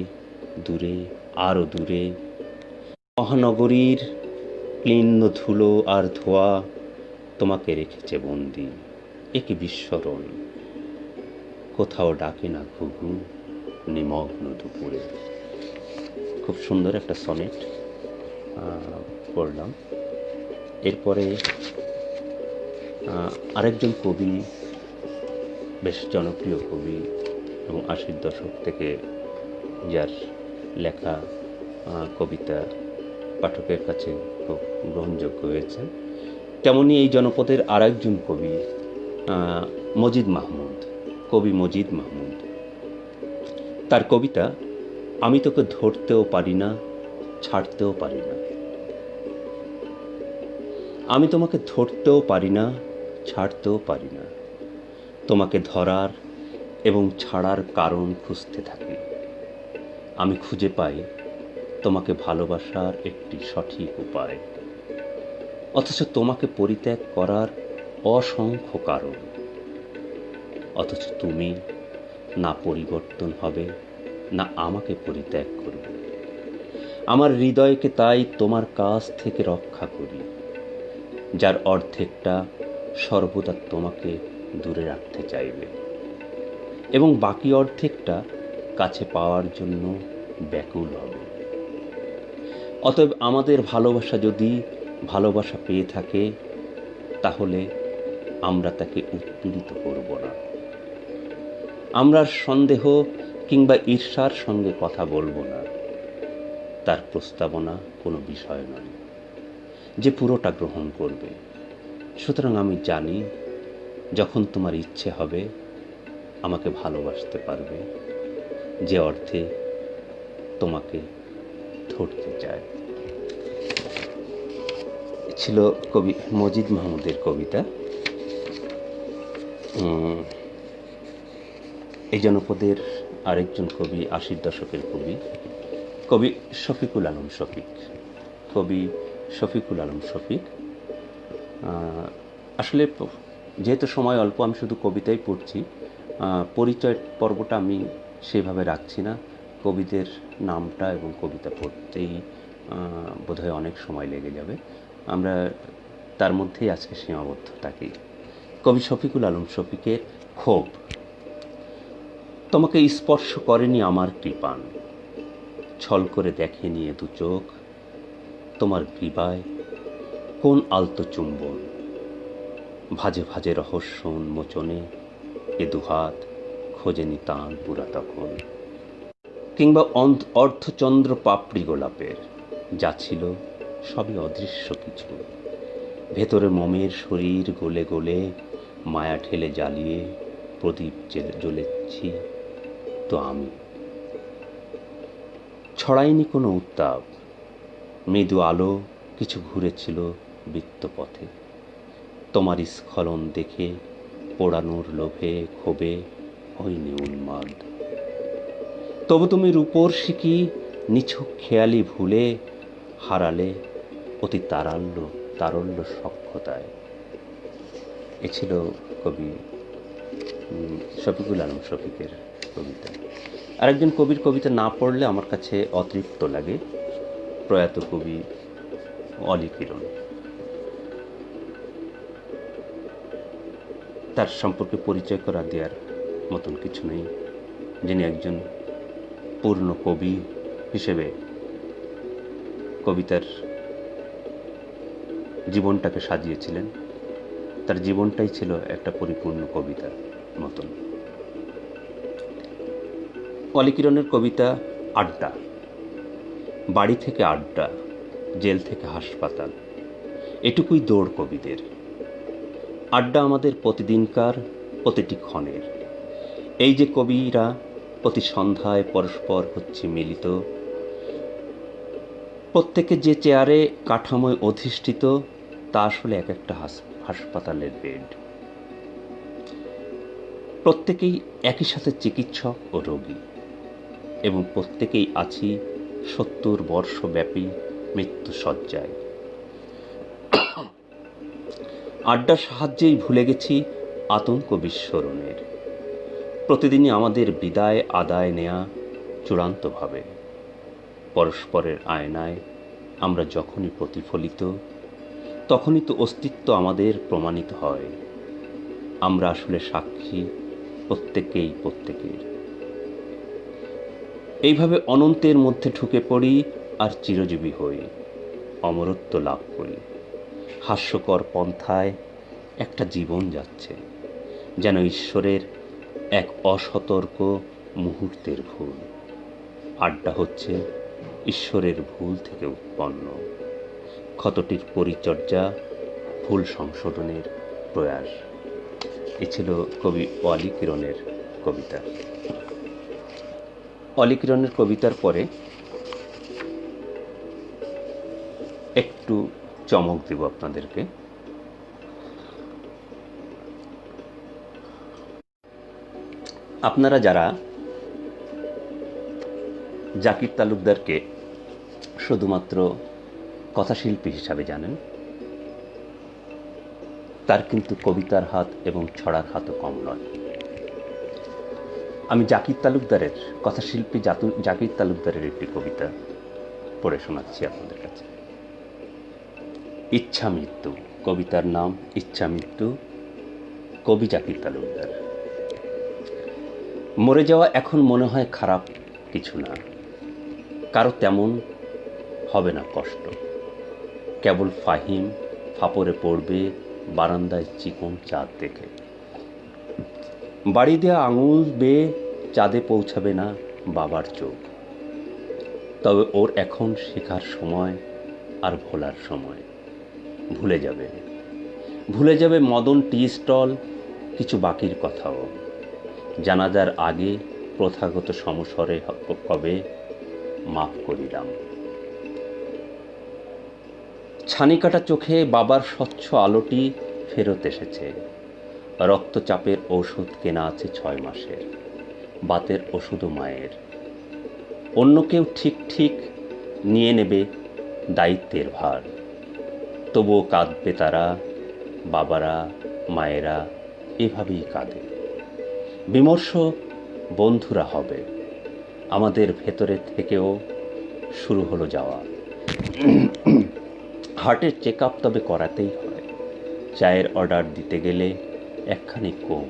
দূরে আরো দূরে, মহানগরীর ক্লিন্ন ধুলো আর ধোয়া তোমাকে রেখেছে বন্দি, এ কি বিস্মরণ, কোথাও ডাকে না ঘুঘু নিমগ্ন দুপুরে। খুব সুন্দর একটা সনেট পড়লাম। এরপরে আরেকজন কবি, বেশ জনপ্রিয় কবি এবং ৮০ দশক থেকে যার লেখা কবিতা পাঠকের কাছে খুব গ্রহণযোগ্য হয়েছে, তেমনি এই জনপদের আরেকজন কবি মজিদ মাহমুদ, কবি মজিদ মাহমুদ। তার কবিতা আমি তোকে ধরতেও পারি না ছাড়তেও পারি না, আমি তোমাকে ধরতেও পারি না ছাড়তেও পারি না, তোমাকে ধরার এবং ছাড়ার কারণ খুঁজতে থাকি, আমি খুঁজে পাই তোমাকে ভালোবাসার একটি সঠিক উপায়, অথচ তোমাকে পরিত্যাগ করার অসংখ্য কারণ, অথচ তুমি না পরিবর্তন হবে না আমাকে পরিত্যাগ করবে, আমার হৃদয়কে তাই তোমার কাছ থেকে রক্ষা করি, যার অর্ধেকটা সর্বদা তোমাকে দূরে রাখতে চাইবে এবং বাকি অর্ধেকটা কাছে পাওয়ার জন্য ব্যাকুল হবে। অতএব আমাদের ভালোবাসা যদি ভালোবাসা পেয়ে থাকে, তাহলে আমরা তাকে উৎপীড়িত করব না, আমরা সন্দেহ কিংবা ঈর্ষার সঙ্গে কথা বলবো না, তার প্রস্তাবনা কোনো বিষয় নয় যে পুরোটা গ্রহণ করবে। সুতরাং আমি জানি যখন তোমার ইচ্ছে হবে আমাকে ভালোবাসতে পারবে, যে অর্থে তোমাকে ধরতে চায়। ছিল কবি মজিদ মাহমুদের কবিতা। এই জনপদের আরেকজন কবি, ৮০ দশকের কবি, কবি শফিকুল আলম শফিক। কবি শফিকুল আলম শফিক আসলে যেহেতু সময় অল্প, আমি শুধু কবিতাই পড়ছি। পরিচয় পর্বটা আমি সেভাবে রাখছি না। কবিদের নামটা এবং কবিতা পড়তেই বোধহয় অনেক সময় লেগে যাবে। আমরা তার মধ্যেই আজকে সীমাবদ্ধ থাকি। কবি শফিকুল আলম শফিকের ক্ষোভ। তোমাকে স্পর্শ করেনি আমার কৃপাণ, ছল করে দেখেনি এ দু চোখ, তোমার গ্রীবায় কোন আলতো চুম্বন, ভাজে ভাজে রহস্য উন্মোচনে এ দুহাত খোঁজেনি তান পুরা তখন। কিংবা অর্ধচন্দ্র পাপড়ি গোলাপের যা ছিল সবই অদৃশ্য কিছু, ভেতরে মোমের শরীর গলে গলে মায়া ঠেলে জ্বালিয়ে প্রদীপ জ্বলেছি তো আমি। ছড়ায়নি কোনো উত্তাপ, মৃদু আলো কিছু ঘুরেছিল বৃত্তপথে, তোমার স্খলন দেখে পোড়ানোর লোভে ক্ষোভে হইনি উন্মাদ। তবু তুমি রূপোর শিকি নিছক খেয়ালি ভুলে হারালে অতি তারল্য সক্ষতায়। এ ছিল কবি শফিকুল আলম শফিকের কবিতা। আরেকজন কবির কবিতা না পড়লে আমার কাছে অতৃপ্ত লাগে, প্রয়াত কবি অলি কিরণ। তার সম্পর্কে পরিচয় করা দেওয়ার মতন কিছু নেই। যিনি একজন পূর্ণ কবি হিসেবে কবিতার জীবনটাকে সাজিয়েছিলেন। তার জীবনটাই ছিল একটা পরিপূর্ণ কবিতার মতন। অলি কিরণের কবিতা আড্ডা। বাড়ি থেকে আড্ডা, জেল থেকে হাসপাতাল, এটুকুই দৌড় কবিদের। আড্ডা আমাদের প্রতিদিনকার, প্রতিটি ক্ষণের। এই যে কবিরা প্রতি সন্ধ্যায় পরস্পর হচ্ছে মিলিত, প্রত্যেকে যে চেয়ারে কাঠামোয় অধিষ্ঠিত তা আসলে এক একটা হাসপাতালের বেড। প্রত্যেকেই একই সাথে চিকিৎসক ও রোগী, এবং প্রত্যেকেই আছি ৭০ বর্ষব্যাপী মৃত্যুশয্যায়। আড্ডার সাহায্যেই ভুলে গেছি আতঙ্ক বিস্ফোরণের। প্রতিদিনই আমাদের বিদায় আদায় নেয়া চূড়ান্তভাবে। পরস্পরের আয়নায় আমরা যখনই প্রতিফলিত, তখনই তো অস্তিত্ব আমাদের প্রমাণিত হয়। আমরা আসলে সাক্ষী প্রত্যেকের। এইভাবে অনন্তের মধ্যে ঢুকে পড়ি আর চিরজীবী হই, অমরত্ব লাভ করি। হাস্যকর পন্থায় একটা জীবন যাচ্ছে, যেন ঈশ্বরের এক অসতর্ক মুহূর্তের ভুল। আড্ডা হচ্ছে ঈশ্বরের ভুল থেকে উৎপন্ন, ক্ষতটির পরিচর্যা, ভুল সংশোধনের প্রয়াস। এ ছিল কবি অলি কিরণের কবিতা। অলি কিরণের কবিতার পরে একটু চমক দেব আপনাদেরকে। আপনারা যারা জাকির তালুকদারকে শুধুমাত্র কথাশিল্পী হিসাবে জানেন, তার কিন্তু কবিতার হাত এবং ছড়ার হাতও কম নয়। আমি জাকির তালুকদারের, কথাশিল্পী জাকির তালুকদারের একটি কবিতা পড়ে শোনাচ্ছি আপনাদের কাছে। ইচ্ছা মৃত্যু, কবিতার নাম ইচ্ছা মৃত্যু, কবি জাকির তালুকদার। মরে যাওয়া এখন মনে হয় খারাপ কিছু না, কারো তেমন হবে না কষ্ট। কেবল ফাহিম ফাপড়ে পড়বে বারান্দায় চিকন চাঁদ দেখে। বাড়ি দেওয়া আঙুল বেয়ে চাঁদে পৌঁছাবে না বাবার চোখ। তবে ওর এখন শেখার সময় আর ভোলার সময়। ভুলে যাবে মদন টি স্টল, কিছু বাকির কথাও। জানাজার আগে প্রথাগত সমস্বরে কবে মাফ করিলাম। ছানিকাটা চোখে বাবার স্বচ্ছ আলোটি ফেরত এসেছে। রক্তচাপের ঔষধ কেনা আছে ৬ মাসের। বাতের ওষুধও মায়ের। অন্য কেউ ঠিক ঠিক নিয়ে নেবে দায়িত্বের ভার, তবুও কাঁদবে তারা, বাবারা মায়েরা এভাবেই কাঁদে। বিমর্ষ বন্ধুরা হবে, আমাদের ভেতরে থেকেও শুরু হলো যাওয়া। হার্টের চেক আপ তবে করাতেই হয়, চায়ের অর্ডার দিতে গেলে একখানি কম,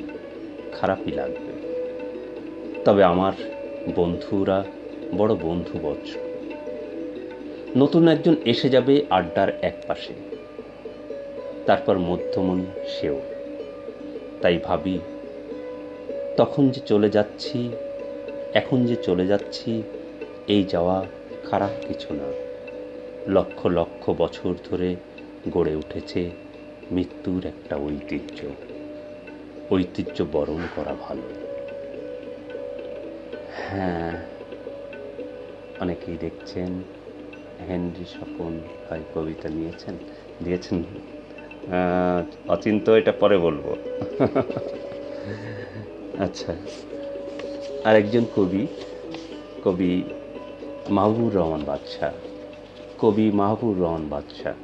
খারাপই লাগবে। তবে আমার বন্ধুরা বড় বন্ধুবৎস। নতুন একজন এসে যাবে আড্ডার এক পাশে, তারপর মধ্যমণি সেও। তাই ভাবি, তখন যে চলে যাচ্ছি, এখন যে চলে যাচ্ছি, এই যাওয়া খারাপ কিছু না। লক্ষ লক্ষ বছর ধরে গড়ে উঠেছে মৃত্যুর একটা ঐতিহ্য। ঐতিহ্য বরণ করা ভালো। হ্যাঁ, অনেকেই দেখছেন হেনরি স্বপন ভাই কবিতা দিয়েছেন। অচিন্ত, এটা পরে বলবো। আচ্ছা, আরেকজন কবি মাহবুবুর রহমান বাদশাহ,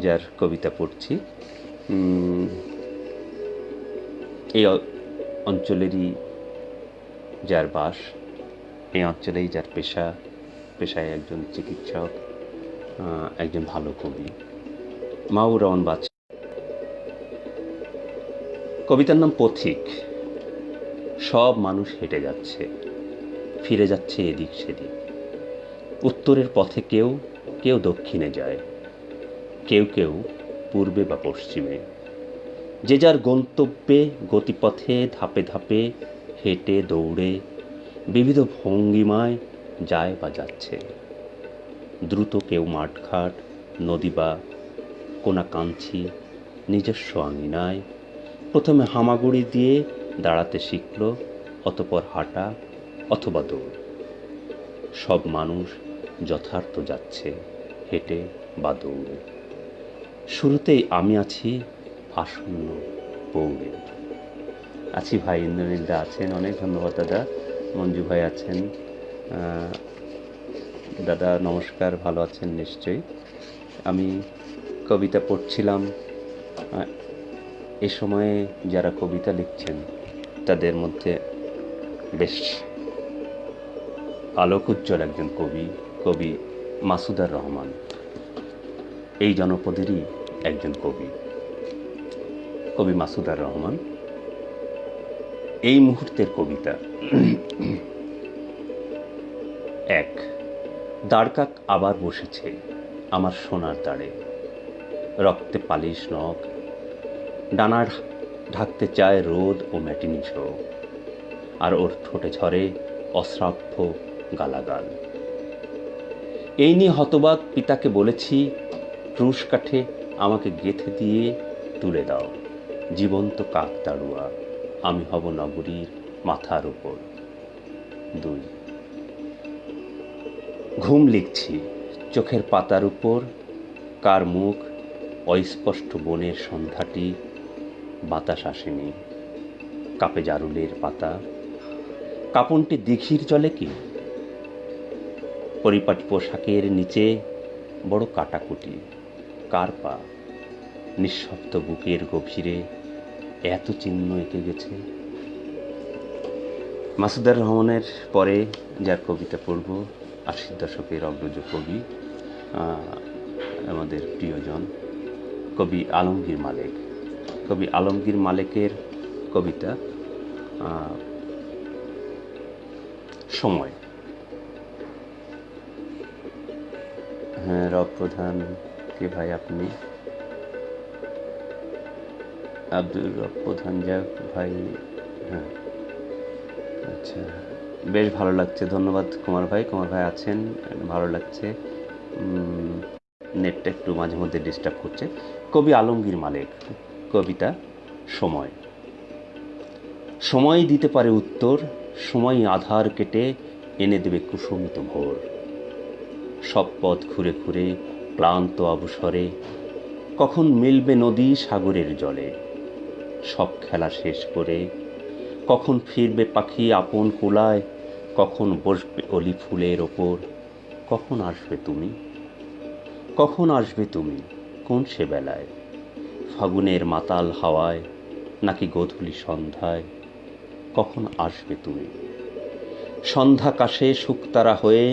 যার কবিতা পড়ছি। এই অঞ্চলেরই যার বাস, এই অঞ্চলেই যার পেশায় একজন চিকিৎসক, একজন ভালো কবি, মাহবুবুর রহমান বাদশাহ। কবিতার নাম পথিক। সব মানুষ হেঁটে যাচ্ছে, ফিরে যাচ্ছে এদিক সেদিক। উত্তরের পথে কেউ দক্ষিণে যায়, কেউ পূর্বে বা পশ্চিমে। যে যার গন্তব্যে গতিপথে ধাপে ধাপে হেঁটে দৌড়ে বিবিধ ভঙ্গিমায় যায় বা যাচ্ছে। দ্রুত কেউ মাঠঘাট, নদী বা কোনাকাঞ্চি নিজস্ব আঙিনায় প্রথমে হামাগুড়ি দিয়ে দাঁড়াতে শিখল, অতপর হাঁটা অথবা দৌড়। সব মানুষ যথার্থ যাচ্ছে, হেঁটে বা দৌড়ে। শুরুতেই আমি আছি আসন্ন পৌড়ে। আছি ভাই, ইন্দ্রনীলদা আছেন, অনেক ধন্যবাদ দাদা। মঞ্জু ভাই আছেন, দাদা নমস্কার, ভালো আছেন নিশ্চয়ই। আমি কবিতা পড়ছিলাম। এ সময়ে যারা কবিতা লিখছেন তাদের মধ্যে বেশ আলোক উজ্জ্বল একজন কবি মাসুদার রহমান, এই জনপদেরই একজন কবি মাসুদার রহমান। এই মুহূর্তের কবিতা। এক, দাঁড়কাক আবার বসেছে আমার সোনার দাঁড়ে, রক্তে পালিশ নখ, ডানা ঢাকতে চায় রোদ ও ম্যাটিনি শো, আর ওর ঠোঁটে ঝরে অশ্রাব্য গালাগাল। এই নিয়ে হতবাক পিতাকে বলেছি, ক্রুশ কাঠে আমাকে গেঁথে দিয়ে তুলে দাও, জীবন্ত কাক তাড়ুয়া আমি হব নগরীর মাথার উপর। 2, ঘুম লিখছি চোখের পাতার উপর, কার মুখ অস্পষ্ট বনের সন্ধ্যাটি, বাতাস আসেনি, কাপে জারুলের পাতা, কাপনটি দিঘির জলে কি, পরিপাটি পোশাকের নিচে বড় কাটাকুটি, কার পা, নিঃশব্দ বুকের গভীরে এত চিহ্ন এঁকে গেছে। মাসুদার রহমানের পরে যার কবিতা পড়ব, 80 দশকের অগ্রজ কবি, আমাদের প্রিয়জন কবি আলমগীর মালেকের কবিতা সময়। হ্যাঁ, রব প্রধান কে ভাই আপনি? আব্দুর রব প্রধান, যাক ভাই। হ্যাঁ, আচ্ছা, বেশ ভালো লাগছে, ধন্যবাদ কুমার ভাই আছেন, ভালো লাগছে। নেটটা একটু মাঝে মধ্যে ডিস্টার্ব করছে। কবি আলমগীর মালেক, কবিতা সময়। সময় দিতে পারে উত্তর, সময় আধার কেটে এনে দেবে কুসুমিত ভোর। সব পথ ঘুরে ঘুরে ক্লান্ত অবসরে কখন মিলবে নদী সাগরের জলে। সব খেলা শেষ করে কখন ফিরবে পাখি আপন কুলায়, কখন বসবে অলি ফুলের ওপর, কখন আসবে তুমি, কখন আসবে তুমি, কোন সে বেলায়, ফাগুনের মাতাল হাওয়ায় নাকি গোধূলি সন্ধ্যায়, কখন আসবে তুমি, সন্ধ্যাকাশে শুকতারা হয়ে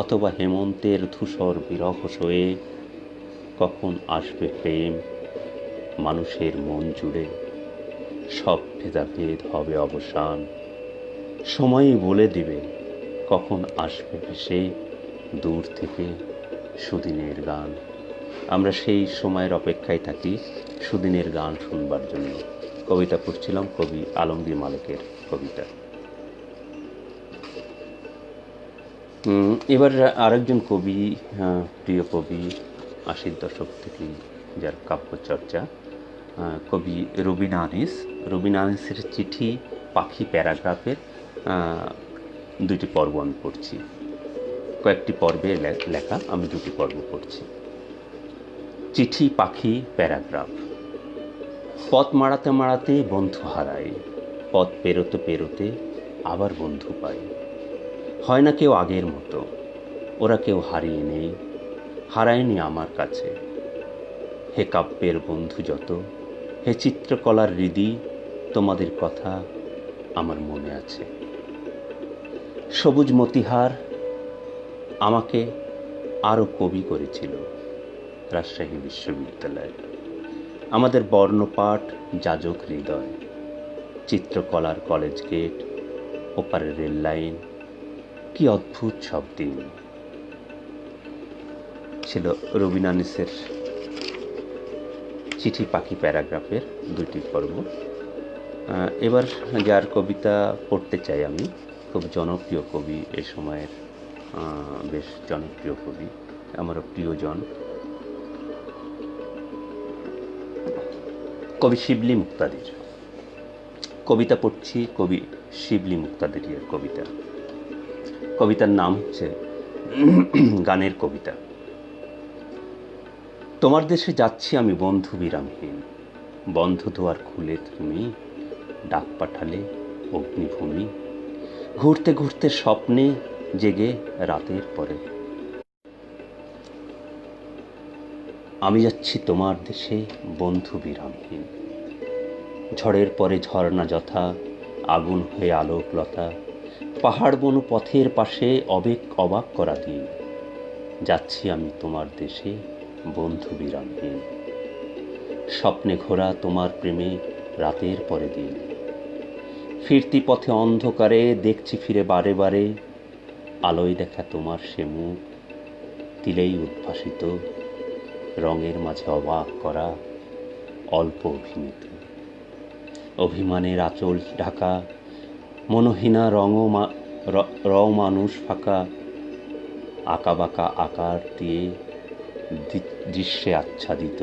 অথবা হেমন্তের ধূসর বিরহ সয়ে, কখন আসবে প্রেম মানুষের মন জুড়ে, সব ভেদাভেদ হবে অবসান, সময়ই বলে দিবে কখন আসবে ভেসে দূর থেকে সুদিনের গান। আমরা সেই সময়ের অপেক্ষায় থাকি সুদিনের গান শুনবার জন্য। কবিতা পড়ছিলাম কবি আলমগীর মালেকের কবিতা। এবার আরেকজন কবি, প্রিয় কবি, ৮০ দশক থেকে যার কাব্যচর্চা, কবি রুবিনা আনিস। রুবিনা আনিসের চিঠি পাখি প্যারাগ্রাফের দুটি পর্ব আমি পড়ছি। কয়েকটি পর্বে লেখা, আমি দুটি পর্ব পড়ছি। চিঠি পাখি প্যারাগ্রাফ। পথ মাড়াতে মাড়াতে বন্ধু হারাই, পথ পেরোতে পেরোতে আবার বন্ধু পাই। হয় না কেউ আগের মতো, ওরা কেউ হারিয়ে নেই, হারায়নি আমার কাছে। হে কাব্যের বন্ধু যত, হে চিত্রকলার হৃদি, তোমাদের কথা আমার মনে আছে। সবুজ মতিহার আমাকে আরও কবি করেছিল রাজশাহী বিশ্ববিদ্যালয়ে। আমাদের বর্ণপাঠ যাজক হৃদয়, চিত্রকলার কলেজ গেট, ওপারের রেল লাইন, কি অদ্ভুত সব দিন ছিল। রুবিনা আনিসের চিঠি পাখি প্যারাগ্রাফের দুইটি পর্ব। এবার যার কবিতা পড়তে চাই আমি, খুব জনপ্রিয় কবি, এ সময়ের বেশ জনপ্রিয় কবি, আমারও প্রিয়জন, কবি শিবলি মুক্তাদির। কবিতা পড়ছি কবি শিবলি মুক্তাদিরের কবিতা। কবিতার নাম হচ্ছে গানের কবিতা। তোমার দেশে যাচ্ছি আমি বন্ধু বিরামহীন, বন্ধ দুয়ার খুলে তুমি ডাক পাঠালে অগ্নিভূমি, ঘুরতে ঘুরতে স্বপ্নে জেগে রাতের পরে। আমি যাচ্ছি তোমার দেশে বন্ধু বিরামহীন, ঝড়ের পরে ঝর্ণা যথা আগুন হয়ে আলোকলতা, পাহাড় বন পথের পাশে অবাক করা দিন। যাচ্ছি আমি তোমার দেশে বন্ধু বিরামহীন, স্বপ্নে ঘোরা তোমার প্রেমে রাতের পরে দিন। ফিরতি পথে অন্ধকারে দেখছি ফিরে বারে বারে, আলোয় দেখা তোমার সে মুখ তিলেই উদ্ভাসিত, রঙের মাঝে অবাক করা অল্প অভিনীত। অভিমানের আঁচল ঢাকা মনোহীনা রং মানুষ ফাঁকা, আঁকাবাঁকা আকার দিয়ে দৃশ্যে আচ্ছাদিত,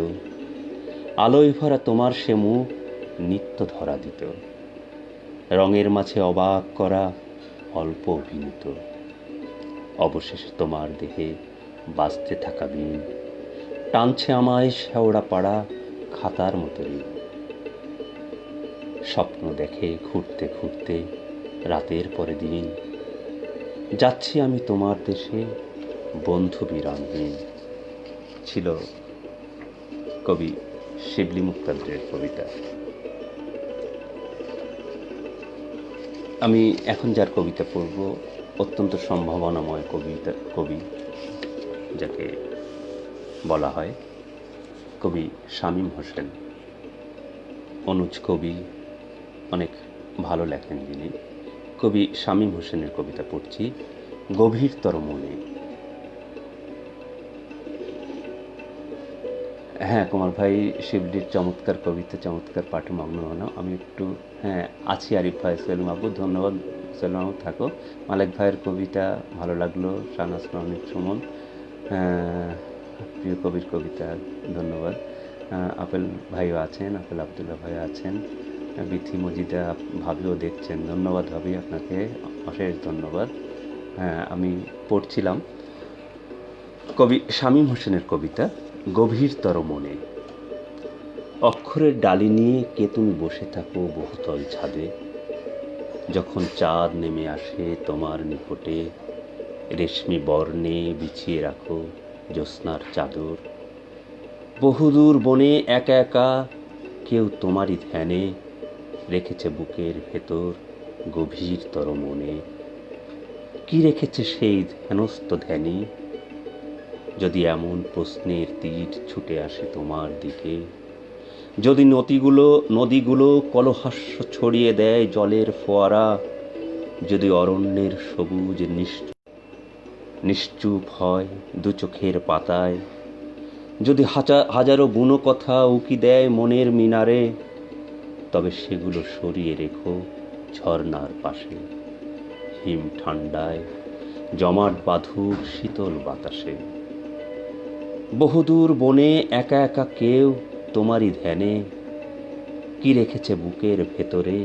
আলোয় ভরা তোমার সে মুখ নিত্য ধরা দিত, রঙের মাঝে অবাক করা অল্প অভিনীত। অবশেষে তোমার দেহে বাঁচতে থাকা দিন টানছে আমায় শেওড়া পাড়া খাতার মতো ঋণ। স্বপ্ন দেখে ঘুরতে ঘুরতে রাতের পরে দিন, যাচ্ছি আমি তোমার দেশে বন্ধু বিরামহীন। ছিল কবি শিবলি মুক্তাদিরের কবিতা। আমি এখন যার কবিতা পড়ব অত্যন্ত সম্ভাবনাময় কবি যাকে বলা হয় কবি শামীম হোসেন। অনুজ কবি, অনেক ভালো লেখেন যিনি। কবি শামীম হোসেনের কবিতা পড়ছি, গভীরতর মনে। হ্যাঁ, কুমার ভাই শিবলির চমৎকার কবিতা, চমৎকার পাঠে মগ্ন হলাম আমি একটু। হ্যাঁ, আছি আরিফ ভাই, সেলিম আবু, ধন্যবাদ। সেলিম আবু থাকো। মালেক ভাইয়ের কবিতা ভালো লাগলো, শাহনাজ রনিক সুমন, প্রিয় কবির কবিতা ধন্যবাদ। আপেল ভাইও আছেন, আপেল আবদুল্লাহ ভাই আছেন, বিথি মজিদা ভাবিও দেখছেন, ধন্যবাদ ভাবি, আপনাকে অশেষ ধন্যবাদ। হ্যাঁ, আমি পড়ছিলাম কবি শামীম হোসেনের কবিতা গভীরতর মনে। অক্ষরের ডালি নিয়ে কে তুমি বসে থাকো বহুতল ছাদে, যখন চাঁদ নেমে আসে তোমার নিকটে, রেশমি বর্ণে বিছিয়ে রাখো জ্যোৎস্নার চাদর। বহুদূর বনে একা একা কেউ তোমারই ধ্যানে রেখেছে বুকের ভেতর গভীরতর মনে। কি রেখেছে সেই ধ্যানস্থ ধ্যানী? যদি এমন প্রশ্নের তীর ছুটে আসে তোমার দিকে, যদি নদীগুলো কলহাস্য ছড়িয়ে দেয় জলের ফোয়ারা, যদি অরণ্যের সবুজ নিশ্চুপ হয় দু চোখের পাতায়, যদি হাজারো বুনো কথা উকি দেয় মনের মিনারে, তবে সেগুলো সরিয়ে রেখো ঝর্ণার পাশে, হিম ঠান্ডায় জমাট বাঁধুক শীতল বাতাসে। বহুদূর বনে একা একা কেউ তোমারই ধ্যানে কি রেখেছে বুকের ভেতরে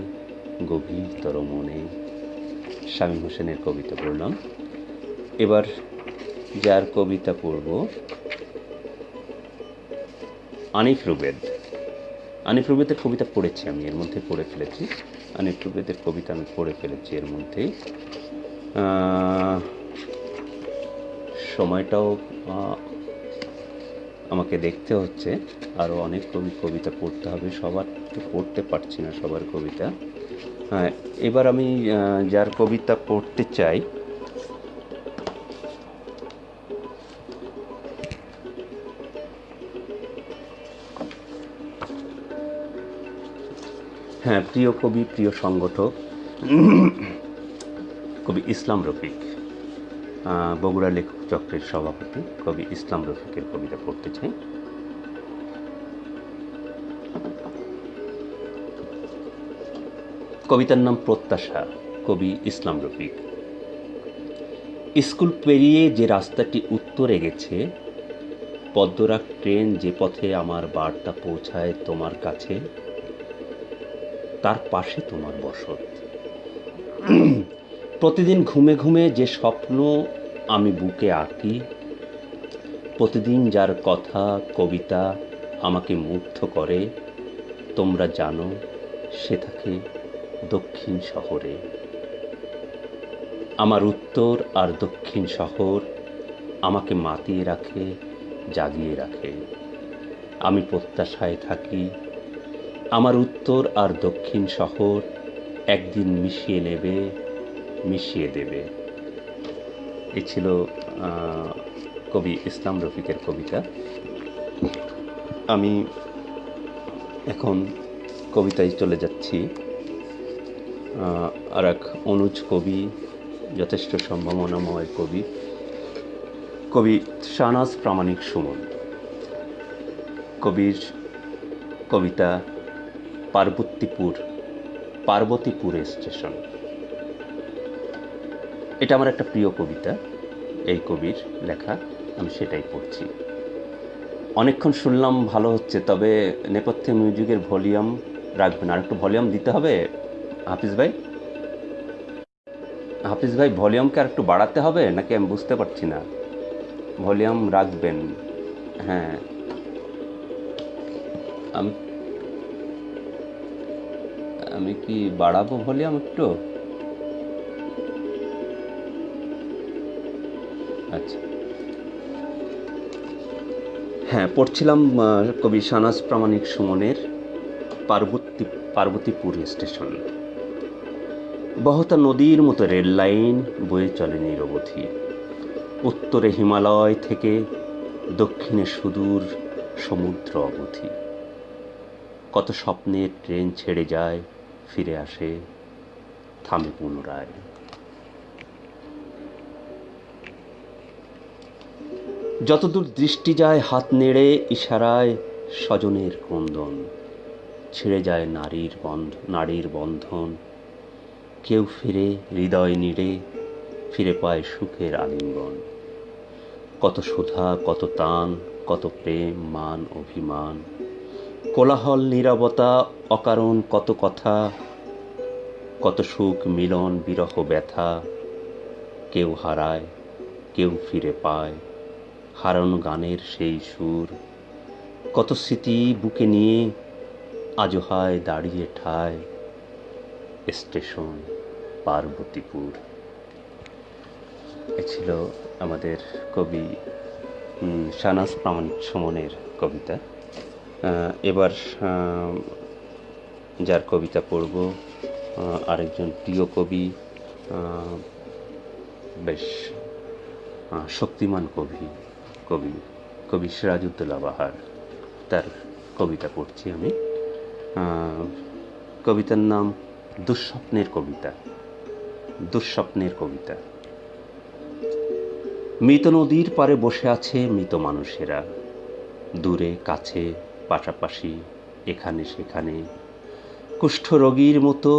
গভীরতর মনে। শামীম হোসেনের কবিতা পড়লাম। এবার যার কবিতা পড়ব আনিফ রুবেদ। আনিফ রুবেদের কবিতা পড়েছি আমি, এর মধ্যে পড়ে ফেলেছি। আনিফ রুবেদের কবিতা আমি পড়ে ফেলেছি এর মধ্যেই। সময়টাও আমাকে দেখতে হচ্ছে, আরও অনেক কবিতা পড়তে হবে, সবার তো পড়তে পারছি না সবার কবিতা। এবার আমি যার কবিতা পড়তে চাই প্রিয় কবি, প্রিয় সংগঠক কবি ইসলাম রফিক, বগুড়া লেখক চক্রের সভাপতি কবি ইসলাম রফিকের কবিতা পড়তে চাই। কবিতার নাম প্রত্যাশা, কবি ইসলাম রফিক। স্কুল পেরিয়ে যে রাস্তাটি উত্তরে গেছে, পদ্মরাগ ট্রেন যে পথে আমার বার্তা পৌঁছায় তোমার কাছে, তার পাশে তোমার বসত। প্রতিদিন ঘুমে ঘুমে যে স্বপ্ন আমি বুকে আঁকি, প্রতিদিন যার কথা কবিতা আমাকে মুগ্ধ করে, তোমরা জানো সে থাকে দক্ষিণ শহরে। আমার উত্তর আর দক্ষিণ শহর আমাকে মাতিয়ে রাখে, জাগিয়ে রাখে। আমি প্রত্যাশায় থাকি আমার উত্তর আর দক্ষিণ শহর একদিন মিশিয়ে দেবে। এ ছিল কবি ইসলাম রফিকের কবিতা। আমি এখন কবিতায় চলে যাচ্ছি। আর এক অনুজ কবি, যথেষ্ট সম্ভাবনাময় কবি শাহনাজ প্রামাণিক সুমন। কবির কবিতা পার্বতীপুর স্টেশন। এটা আমার একটা প্রিয় কবিতা, এই কবির লেখা, আমি সেটাই পড়ছি। অনেকক্ষণ শুনলাম, ভালো হচ্ছে, তবে নেপথ্যে মিউজিকের ভলিউম রাখবেন, আর একটু ভলিউম দিতে হবে। হাফিজ ভাই ভলিউমকে আর একটু বাড়াতে হবে নাকি আমি বুঝতে পারছি না। ভলিউম রাখবেন? হ্যাঁ, আমি কি বাড়াবো ভলিউম একটু? আচ্ছা, পড়ছিলাম কবি শাহনাজ প্রামাণিক সুমনের পার্বতীপুর স্টেশন। বহতা নদীর মতো রেল লাইন বয়ে চলে নিরবধি, উত্তরে হিমালয় থেকে দক্ষিণে সুদূর সমুদ্র অবধি। কত স্বপ্নের ট্রেন ছেড়ে যায়, ফিরে আসে, থামে পুনরায়। যতদূর দৃষ্টি যায় হাত নেড়ে ইশারায় স্বজনের ক্রন্দন, ছিঁড়ে যায় নারীর বন্ধন। কেউ ফিরে হৃদয় নিড়ে, ফিরে পায় সুখের আলিঙ্গন। কত সুধা, কত তান, কত প্রেম, মান, অভিমান, কোলাহল, নীরবতা, অকারণ কত কথা, কত সুখ, মিলন, বিরহ, ব্যথা। কেউ হারায়, কেউ ফিরে পায়, হারানো গানের সেই সুর। কত স্মৃতি বুকে নিয়ে আজও হয় দাঁড়িয়ে ঠায় স্টেশন, পার্বতীপুর। এ ছিল আমাদের কবি শাহনাজ প্রামাণিক সুমনের কবিতা। এবার যার কবিতা পড়ব আরেকজন প্রিয় কবি, বেশ শক্তিমান কবি সিরাজউদ্দৌলা বাহার, তার কবিতা পড়ছি আমি। কবিতার নাম দুঃস্বপ্নের কবিতা। মৃত নদীর পাড়ে বসে আছে মৃত মানুষেরা, দূরে কাছে পাশাপাশি এখানে সেখানে, কুষ্ঠরোগীর মতো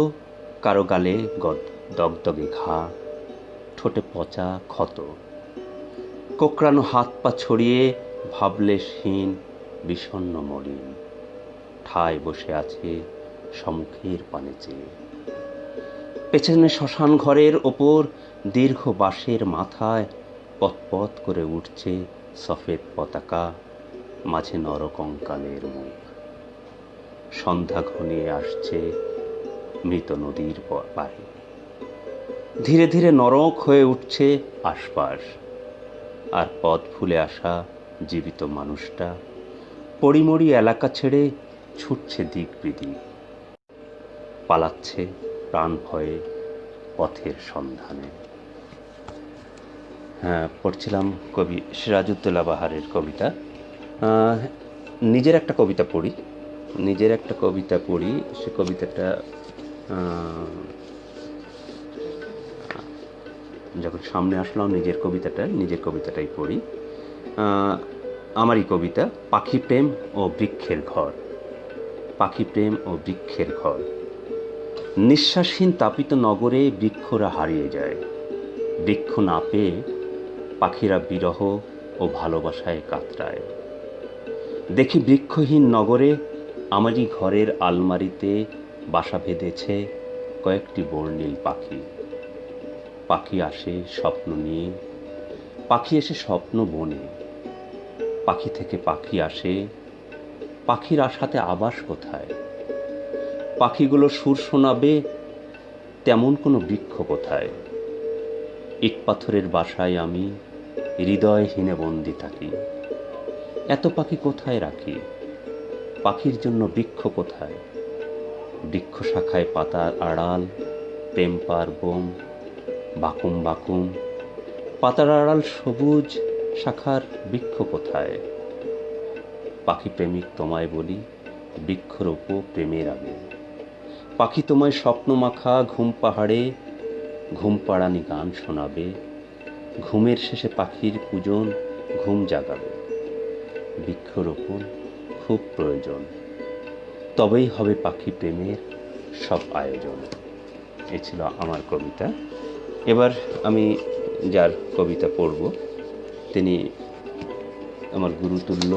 কারো গালে দগদগে ঘা, ঠোঁটে পচা ক্ষত, কোঁকড়ানো হাত পা ছড়িয়ে ভাবলেশহীন বিষণ্ণ মলিন, ঠায় বসে আছে সম্মুখের পানে চেয়ে। পেছনে শ্মশান ঘরের ওপর দীর্ঘ বাঁশের মাথায় পথ করে উঠছে সফেদ পতাকা, মাঝে নরকঙ্কালের মুখ। সন্ধ্যা ঘনিয়ে আসছে মৃত নদীর পাড়ে, ধীরে ধীরে নরক হয়ে উঠছে আশপাশ। আর পথ ভুলে আসা জীবিত মানুষটা পরিমরি এলাকা ছেড়ে ছুটছে দিক বিদিক, পালাচ্ছে প্রাণ ভয়ে পথের সন্ধানে। পড়ছিলাম কবি সিরাজউদ্দৌলা বাহারের কবিতা। নিজের একটা কবিতা পড়ি। সে কবিতাটা যখন সামনে আসলাম নিজের কবিতাটাই পড়ি। আমারই কবিতা, পাখি প্রেম ও বৃক্ষের ঘর। নিঃশ্বাসহীন তাপিত নগরে বৃক্ষরা হারিয়ে যায়। বৃক্ষ না পেয়ে পাখিরা বিরহ ও ভালোবাসায় কাতরায়। দেখি বৃক্ষহীন নগরে আমারই ঘরের আলমারিতে বাসা বেঁধেছে কয়েকটি বর্ণিল পাখি। পাখি আসে স্বপ্ন নিয়ে, পাখি এসে স্বপ্ন বনে। পাখি থেকে পাখি আসে, পাখির আশাতে আবাস কোথায়? পাখিগুলো সুর শোনাবে, তেমন কোনো বৃক্ষ কোথায়? ইট পাথরের বাসায় আমি হৃদয়হীনে বন্দি থাকি। এত পাখি কোথায় রাখি? পাখির জন্য বৃক্ষ কোথায়? বৃক্ষ শাখায় পাতার আড়াল, প্রেম পার্বণ বাকুম। পাতার আড়াল সবুজ শাখার বৃক্ষ কোথায়? পাখি প্রেমিক তোমায় বলি, বৃক্ষরোপ প্রেমের আগে। পাখি তোমায় স্বপ্ন মাখা ঘুম পাহাড়ে ঘুম পাড়ানি গান শোনাবে। ঘুমের শেষে পাখির পূজন ঘুম জাগাবে। বৃক্ষরোপণ খুব প্রয়োজন, তবেই হবে পাখি প্রেমের সব আয়োজন। এ ছিল আমার কবিতা। এবার আমি যার কবিতা পড়ব তিনি আমার গুরুতুল্য,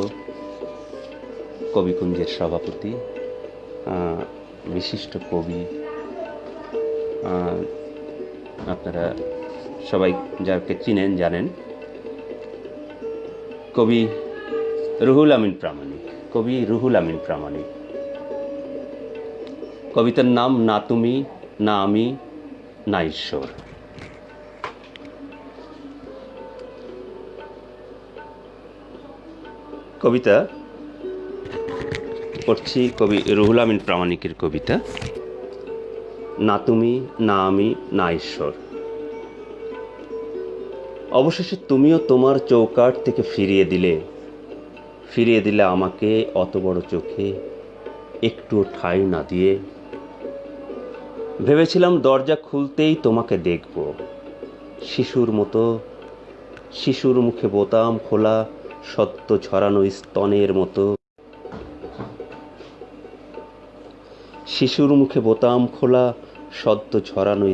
কবিকুঞ্জের সভাপতি, বিশিষ্ট কবি। আপনারা সবাই যাকে চিনেন জানেন, কবি রুহুল আমিন প্রামাণিক। কবিতার নাম না তুমি, না আমি, না ঈশ্বর। কবিতা পড়ছি কবি রুহুল আমিন প্রামাণিকের কবিতা, না তুমি, না আমি, না ঈশ্বর। অবশেষে তুমিও তোমার চৌকাঠ থেকে ফিরিয়ে দিলে আমাকে অত বড় চোখে একটুও ঠাঁই না দিয়ে। ভেবেছিলাম দরজা খুলতেই তোমাকে দেখব, শিশুর মুখে বোতাম খোলা সদ্য ঝরানো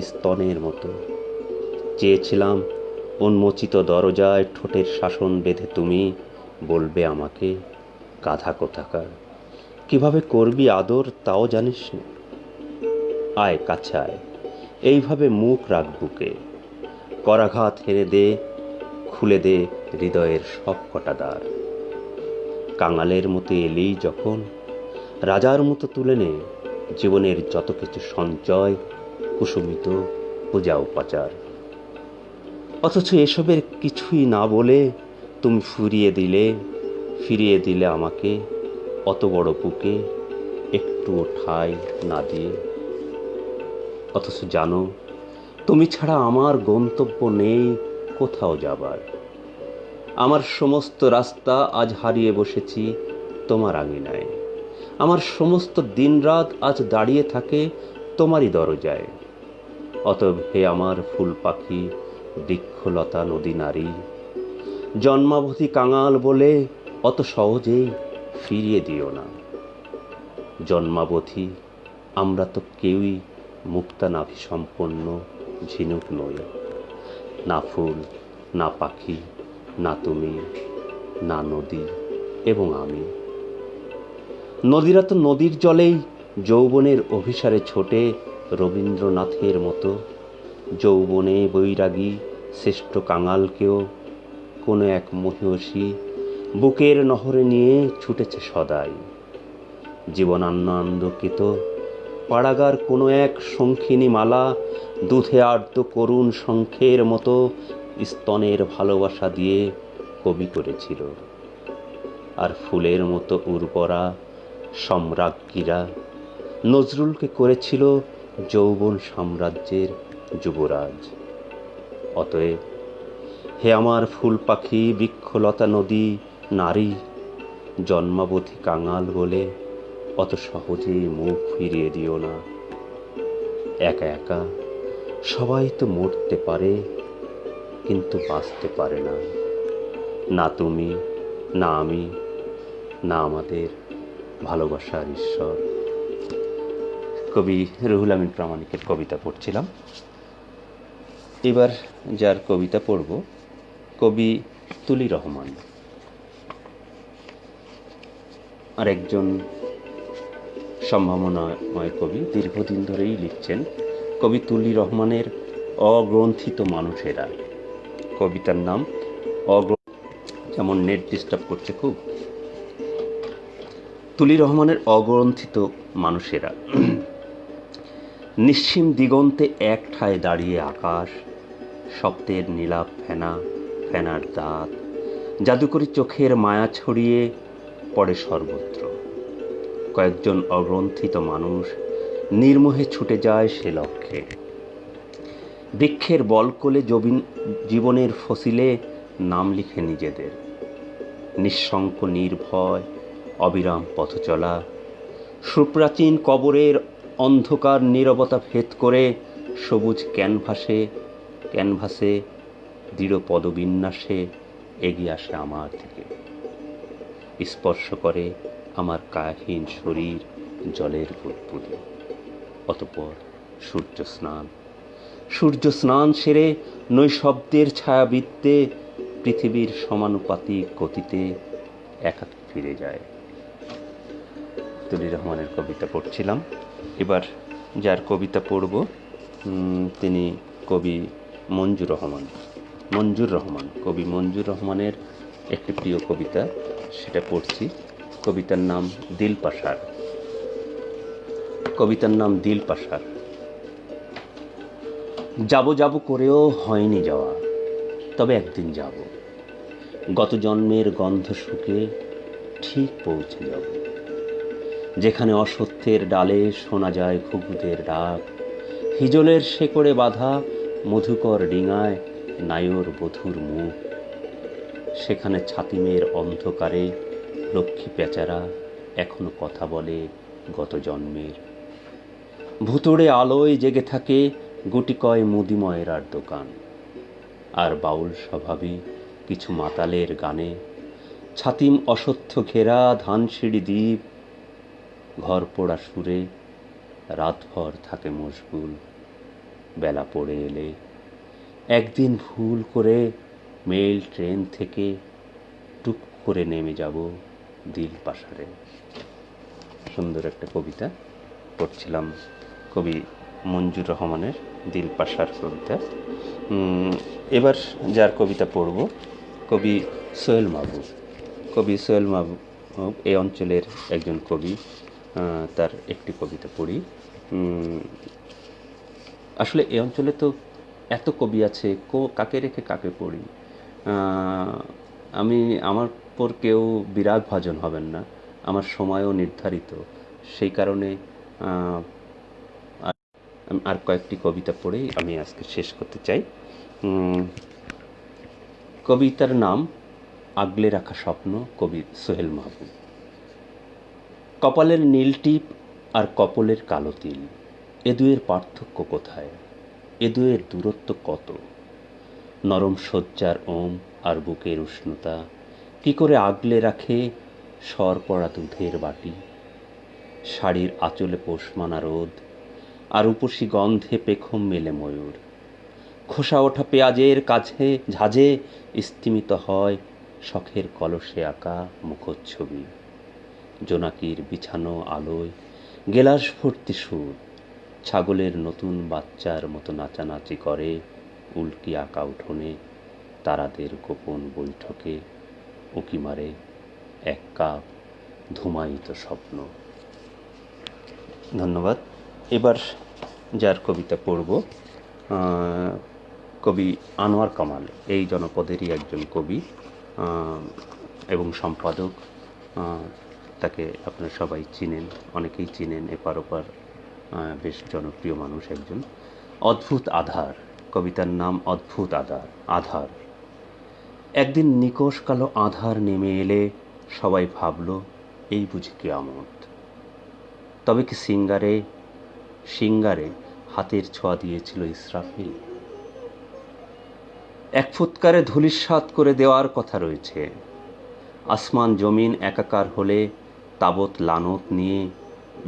স্তনের মতো। চেয়েছিলাম উন্মোচিত দরজায় ঠোঁটের শাসন বেঁধে তুমি বলবে আমাকে, গাধা কোথাকার, কিভাবে করবি আদর তাও জানিস না। আয় কাছে আয়, এইভাবে মুখ রাখ বুকে, করাঘাত হেরে দে, খুলে দে হৃদয়ের সব কটা দ্বার। কাঙালের মতো এলেই যখন, রাজার মতো তুলে নে জীবনের যত কিছু সঞ্চয়, কুসুমিত পূজা উপাচার। অথচ এসবের কিছুই না বলে তুমি ফিরিয়ে দিলে আমাকে অত বড় বুকে একটুও ঠাঁই না দিয়ে। অথচ জানো, তুমি ছাড়া আমার গন্তব্য নেই কোথাও যাবার। আমার সমস্ত রাস্তা আজ হারিয়ে বসেছি তোমার আঙিনায়। আমার সমস্ত দিনরাত আজ দাঁড়িয়ে থাকে তোমারই দরজায়। অতএব হে আমার ফুল পাখি, বৃক্ষলতা, নদী নারী, জন্মাবধি কাঙাল বলে অত সহজেই ফিরিয়ে দিও না। জন্মাবধি আমরা তো কেউই মুক্তানাভি সম্পন্ন ঝিনুক নই। না ফুল, না পাখি, না তুমি, না নদী এবং আমি। নদীরা তো নদীর জলেই যৌবনের অভিসারে ছোটে রবীন্দ্রনাথের মতো। যৌবনে বৈরাগী শ্রেষ্ঠ কাঙালকেও কোনো এক মহিষী বুকের নহরে নিয়ে ছুটেছে সদাই। জীবনানন্দকে তো পাড়াগার কোনো এক শঙ্খিনী মালা দুধে আর্দ্র করুণ শঙ্খের মতো স্তনের ভালোবাসা দিয়ে কবি করেছিল। আর ফুলের মতো উর্বরা সম্রাজ্ঞীরা নজরুলকে করেছিল যৌবন সাম্রাজ্যের যুবরাজ। অতএব হে আমার ফুল পাখি, বৃক্ষলতা, নদী নারী, জন্মাবধি কাঙাল বলে অত সহজেই মুখ ফিরিয়ে দিও না। একা একা সবাই তো মরতে পারে, কিন্তু বাঁচতে পারে না। না তুমি, না আমি, না আমাদের ভালোবাসার ঈশ্বর। কবি রুহুল আমিন প্রামাণিকের কবিতা পড়ছিলাম। এবার যার কবিতা পড়ব, কবি তুলি রহমান। আর একজন সম্ভাবনাময় কবি, দীর্ঘদিন ধরেই লিখছেন। কবি তুলি রহমানের অগ্রন্থিত মানুষেরা। কবিতার নাম যেমন নেট ডিস্টার্ব করছে খুব। তুলি রহমানের অগ্রন্থিত মানুষেরা। নিশ্চিম দিগন্তে এক ঠায় দাঁড়িয়ে আকাশ, শব্দের নীলাভ ফেনা, ফেনার দাঁত, জাদুকরী চোখের মায়া ছড়িয়ে পড়ে সর্বত্র। কয়েকজন অগ্রন্থিত মানুষ নির্মোহে ছুটে যায় সে লক্ষ্যে। বৃক্ষের বলকলে জীবনের ফসিলে নাম লিখে নিজেদের। নিঃশঙ্ক নির্ভয় অবিরাম পথ চলা, সুপ্রাচীন কবরের অন্ধকার নীরবতা ভেদ করে সবুজ ক্যানভাসে দৃঢ় পদবিন্যাসে এগিয়ে আসে আমার থেকে। স্পর্শ করে আমার কায়াহীন শরীর জলের বুদবুদে। অতঃপর সূর্য স্নান সেরে নৈশব্দের ছায়াবৃত্তে পৃথিবীর সমানুপাতিক গতিতে একাকী ফিরে যায়। তুলি রহমানের কবিতা পড়ছিলাম। এবার যার কবিতা পড়ব তিনি কবি মঞ্জুর রহমান। কবি মঞ্জুর রহমানের একটি প্রিয় কবিতা, সেটা পড়ছি। কবিতার নাম দিল পাশার। যাব করেও হয়নি যাওয়া, তবে একদিন যাব। গত জন্মের গন্ধ শুকে ঠিক পৌঁছে যাব, যেখানে অসত্যের ডালে শোনা যায় ঘুঘুদের ডাক, হিজলের শেকড়ে বাঁধা মধুকর ডিঙায় নায়র বধূর মুখ। সেখানে ছাতিমের অন্ধকারে লক্ষ্মী পেঁচারা এখনো কথা বলে গত জন্মের। ভুতুড়ে আলোয় জেগে থাকে গুটিকয় মুদিময়েরার দোকান। আর বাউল স্বভাবে কিছু মাতালের গানে ছাতিম অসত্য ঘেরা ধানসিঁড়ি দ্বীপ ঘর পোড়া সুরে রাতভর থাকে মশগুল। বেলা পড়ে এলে একদিন ভুল করে মেল ট্রেন থেকে টুক করে নেমে যাব দিল পাশারে। সুন্দর একটা কবিতা পড়ছিলাম কবি মঞ্জুর রহমানের দিল পাশার কবিতা। এবার যার কবিতা পড়ব, কবি সোহেল মাহবুব এই অঞ্চলের একজন কবি। তার একটি কবিতা পড়ি। আসলে এই অঞ্চলে তো এত কবি আছে, কাকে রেখে কাকে পড়ি। আমি আমার পর কেউ বিরাগ ভাজন হবেন না, আমার সময়ও নির্ধারিত। সেই কারণে আমি আর কয়েকটি কবিতা পড়েই আমি আজকে শেষ করতে চাই। কবিতার নাম আগলে রাখা স্বপ্ন, কবি সোহেল মাহবুব। কপালের নীল টিপ আর কপলের কালো তিল, এ দুয়ের পার্থক্য কোথায়? এ দুয়ের দূরত্ব কত? নরম শয্যার ওম আর বুকের উষ্ণতা কি করে আগলে রাখে সর পড়া দুধের বাটি? শাড়ির আঁচলে পোষমানা রোদ আর উপসী গন্ধে পেখম মেলে ময়ূর। খোসা ওঠা পেঁয়াজের কাছে ঝাঁঝে স্তিমিত হয় শখের কলসে আঁকা মুখচ্ছবি। জোনাকির বিছানো আলোয় গেলাস ভর্তি সুর, ছাগলের নতুন বাচ্চার মতো নাচানাচি করে উল্কি আঁকা উঠোনে, তারাদের গোপন বৈঠকে উঁকি মারে এক কাপ ধূমায়িত স্বপ্ন। ধন্যবাদ। এবার যার কবিতা পড়ব, কবি আনোয়ার কামাল, এই জনপদেরই একজন কবি এবং সম্পাদক। তাকে আপনারা সবাই চিনেন, অনেকেই চিনেন, এপার ওপার বেশ জনপ্রিয় মানুষ একজন। অদ্ভুত আধার, কবিতার নাম অদ্ভুত আধার। একদিন নিকষ কালো আধার নেমে এলে সবাই ভাবল এই বুঝি কিয়ামত। তবে কি সিঙ্গারে হাতের ছোঁয়া দিয়েছিল ইসরাফিল? এক ফুৎকারে ধূলিসাৎ করে দেওয়ার কথা রয়েছে। আসমান জমিন একাকার হলে তাবৎ লানত নিয়ে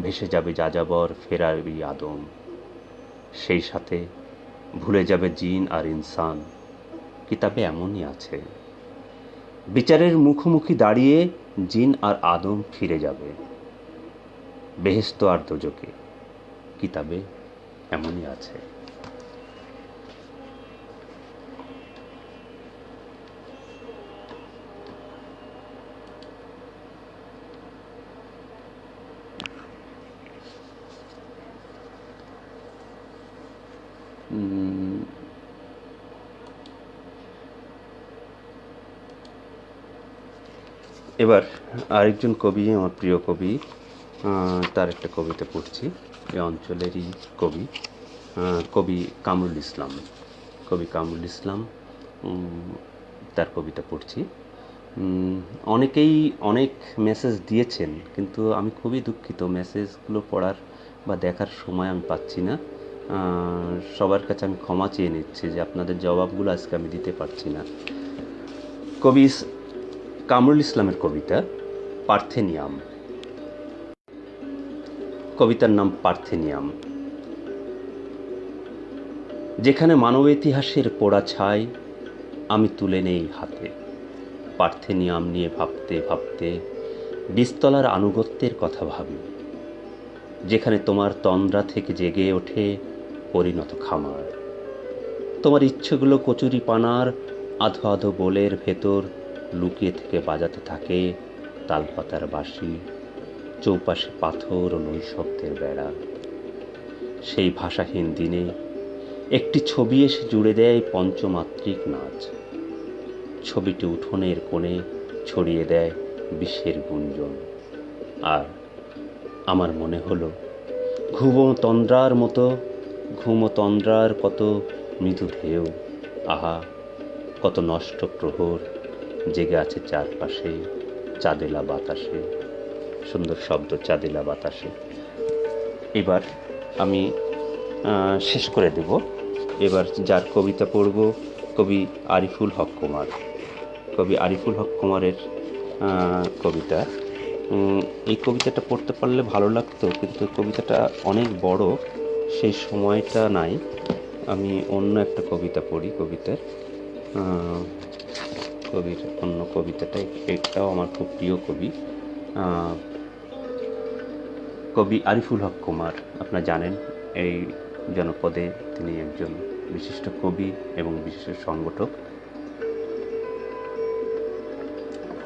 ভেসে যাবে যাযাবর ফেরারি আদম। সেই সাথে ভুলে যাবে জিন আর ইনসান। কিতাবে এমনই আছে, বিচারের মুখোমুখি দাঁড়িয়ে জিন আর আদম ফিরে যাবে বেহেশত আর দোজকে। কিতাবে এমনই আছে। এবার আরেকজন কবি, আমার প্রিয় কবি, তার একটা কবিতা পড়ছি। এ অঞ্চলেরই কবি, কবি কামরুল ইসলাম। কবি কামরুল ইসলাম, তার কবিতা পড়ছি। অনেকেই অনেক মেসেজ দিয়েছেন, কিন্তু আমি খুবই দুঃখিত, মেসেজগুলো পড়ার বা দেখার সময় আমি পাচ্ছি না। সবার কাছে আমি ক্ষমা চেয়ে নিচ্ছি যে আপনাদের জবাবগুলো আজকে আমি দিতে পারছি না। কবি কামরুল ইসলামের কবিতা পার্থেনিয়াম। কবিতার নাম পার্থেনিয়াম। যেখানে মানব ইতিহাসের পোড়া ছাই আমি তুলে নেই হাতে, পার্থেনিয়াম নিয়ে ভাবতে ভাবতে বীজতলার আনুগত্যের কথা ভাবি। যেখানে তোমার তন্দ্রা থেকে জেগে ওঠে পরিণত খামার, তোমার ইচ্ছেগুলো কচুরি পানার আধো আধো বোলের ভেতর লুকিয়ে থেকে বাজাতে থাকে তালপাতার বাঁশি, চৌপাশে পাথর ও নৈশব্দের বেড়া। সেই ভাষাহীন দিনে একটি ছবি এসে জুড়ে দেয় পঞ্চমাত্রিক নাচ। ছবিটি উঠোনের কোণে ছড়িয়ে দেয় বিশ্বের গুঞ্জন। আর আমার মনে হলো ঘুমতন্দ্রার কত মৃদু ঢেউ, আহা কত নষ্ট প্রহর জেগে আছে চারপাশে চাঁদেলা বাতাসে। সুন্দর শব্দ, চাঁদেলা বাতাসে। এবার আমি শেষ করে দেব। এবার যার কবিতা পড়ব, কবি আরিফুল হক কুমার। কবি আরিফুল হক কুমারের কবিতা। এই কবিতাটা পড়তে পারলে ভালো লাগতো, কিন্তু কবিতাটা অনেক বড়, সেই সময়টা নাই। আমি অন্য একটা কবিতা পড়ি। কবির অন্য কবিতাটাই, এটাও আমার খুব প্রিয় কবি। কবি আরিফুল হক কুমার, আপনারা জানেন এই জনপদে তিনি একজন বিশিষ্ট কবি এবং বিশিষ্ট সংগঠক,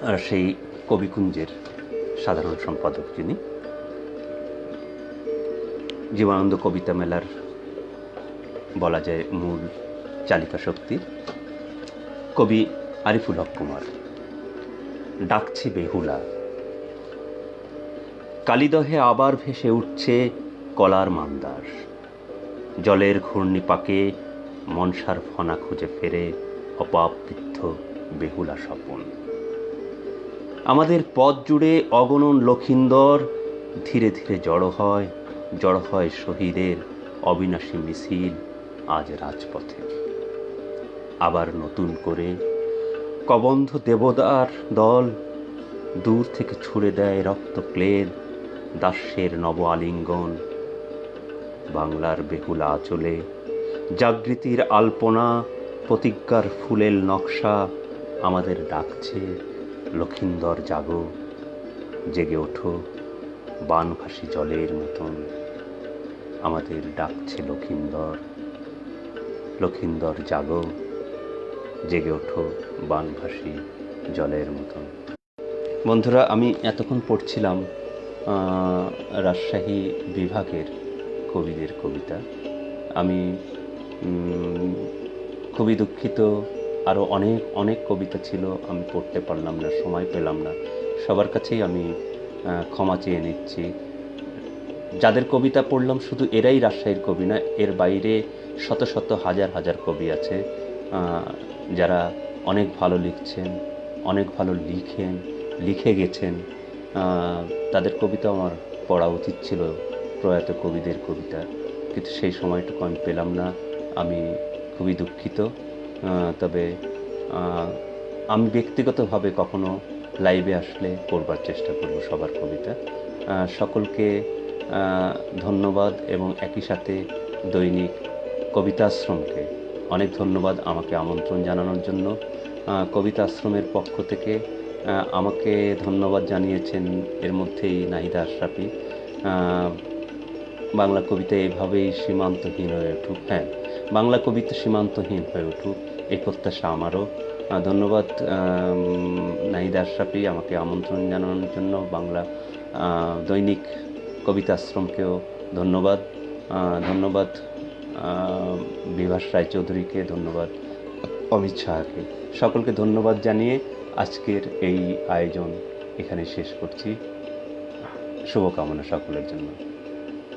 আর সেই কবিকুঞ্জের সাধারণ সম্পাদক যিনি। জীবনানন্দ কবিতা মেলার বলা যায় মূল চালিকা শক্তি। কবি আরিফুল হক কুমার। ডাকছে বেহুলা। কালিদহে আবার ভেসে উঠছে কলার মান্দার। জলের ঘূর্ণিপাকে মনসার ফনা খুঁজে ফেরে অপাবৃদ্ধ বেহুলা স্বপন। আমাদের পথ জুড়ে অগণন লক্ষিন্দর ধীরে ধীরে জড়ো হয় শহীদের অবিনাশী মিছিল আজ রাজপথে। আবার নতুন করে কবন্ধ দেবদার দল দূর থেকে ছুড়ে দেয় রক্ত ক্লেদ, দাস্যের নব আলিঙ্গন। বাংলার বেহুলা আঁচলে জাগৃতির আলপনা, প্রতিজ্ঞার ফুলেল নকশা আমাদের ডাকছে, লক্ষিন্দর জাগো, জেগে ওঠো বানভাসী জলের মতন। আমাদের ডাকছে লক্ষিন্দর জাগো, জেগে ওঠো বানভাসী জলের মতন। বন্ধুরা, আমি এতক্ষণ পড়ছিলাম রাজশাহী বিভাগের কবিদের কবিতা। আমি খুবই দুঃখিত, আরও অনেক কবিতা ছিল, আমি পড়তে পারলাম না, সময় পেলাম না। সবার কাছেই আমি ক্ষমা চেয়ে নিচ্ছি। যাদের কবিতা পড়লাম শুধু এরাই রাজশাহীর কবি না, এর বাইরে শত শত হাজার কবি আছে যারা অনেক ভালো লিখছেন, অনেক ভালো লিখে গেছেন। তাদের কবিতা আমার পড়া উচিত ছিল, প্রয়াত কবিদের কবিতা, কিন্তু সেই সময়টুকু আমি পেলাম না। আমি খুবই দুঃখিত। তবে আমি ব্যক্তিগতভাবে কখনো লাইভে আসলে পড়বার চেষ্টা করব সবার কবিতা। সকলকে ধন্যবাদ, এবং একই সাথে দৈনিক কবিতা আশ্রমকে অনেক ধন্যবাদ আমাকে আমন্ত্রণ জানানোর জন্য। কবিতা আশ্রমের পক্ষ থেকে আমাকে ধন্যবাদ জানিয়েছেন এর মধ্যেই নাহিদা আশরাফি। বাংলা কবিতা এভাবেই সীমান্তহীন হয়ে উঠুক, বাংলা কবিতা সীমান্তহীন হয়ে উঠুক, এই প্রত্যাশা আমারও। ধন্যবাদ নাহিদা আশরাফি আমাকে আমন্ত্রণ জানানোর জন্য। বাংলা দৈনিক কবিতা আশ্রমকেও ধন্যবাদ। বিভাস রায়চৌধুরীকে ধন্যবাদ, অমিত শাহকে, সকলকে ধন্যবাদ জানিয়ে আজকের এই আয়োজন এখানে শেষ করছি। শুভকামনা সকলের জন্য।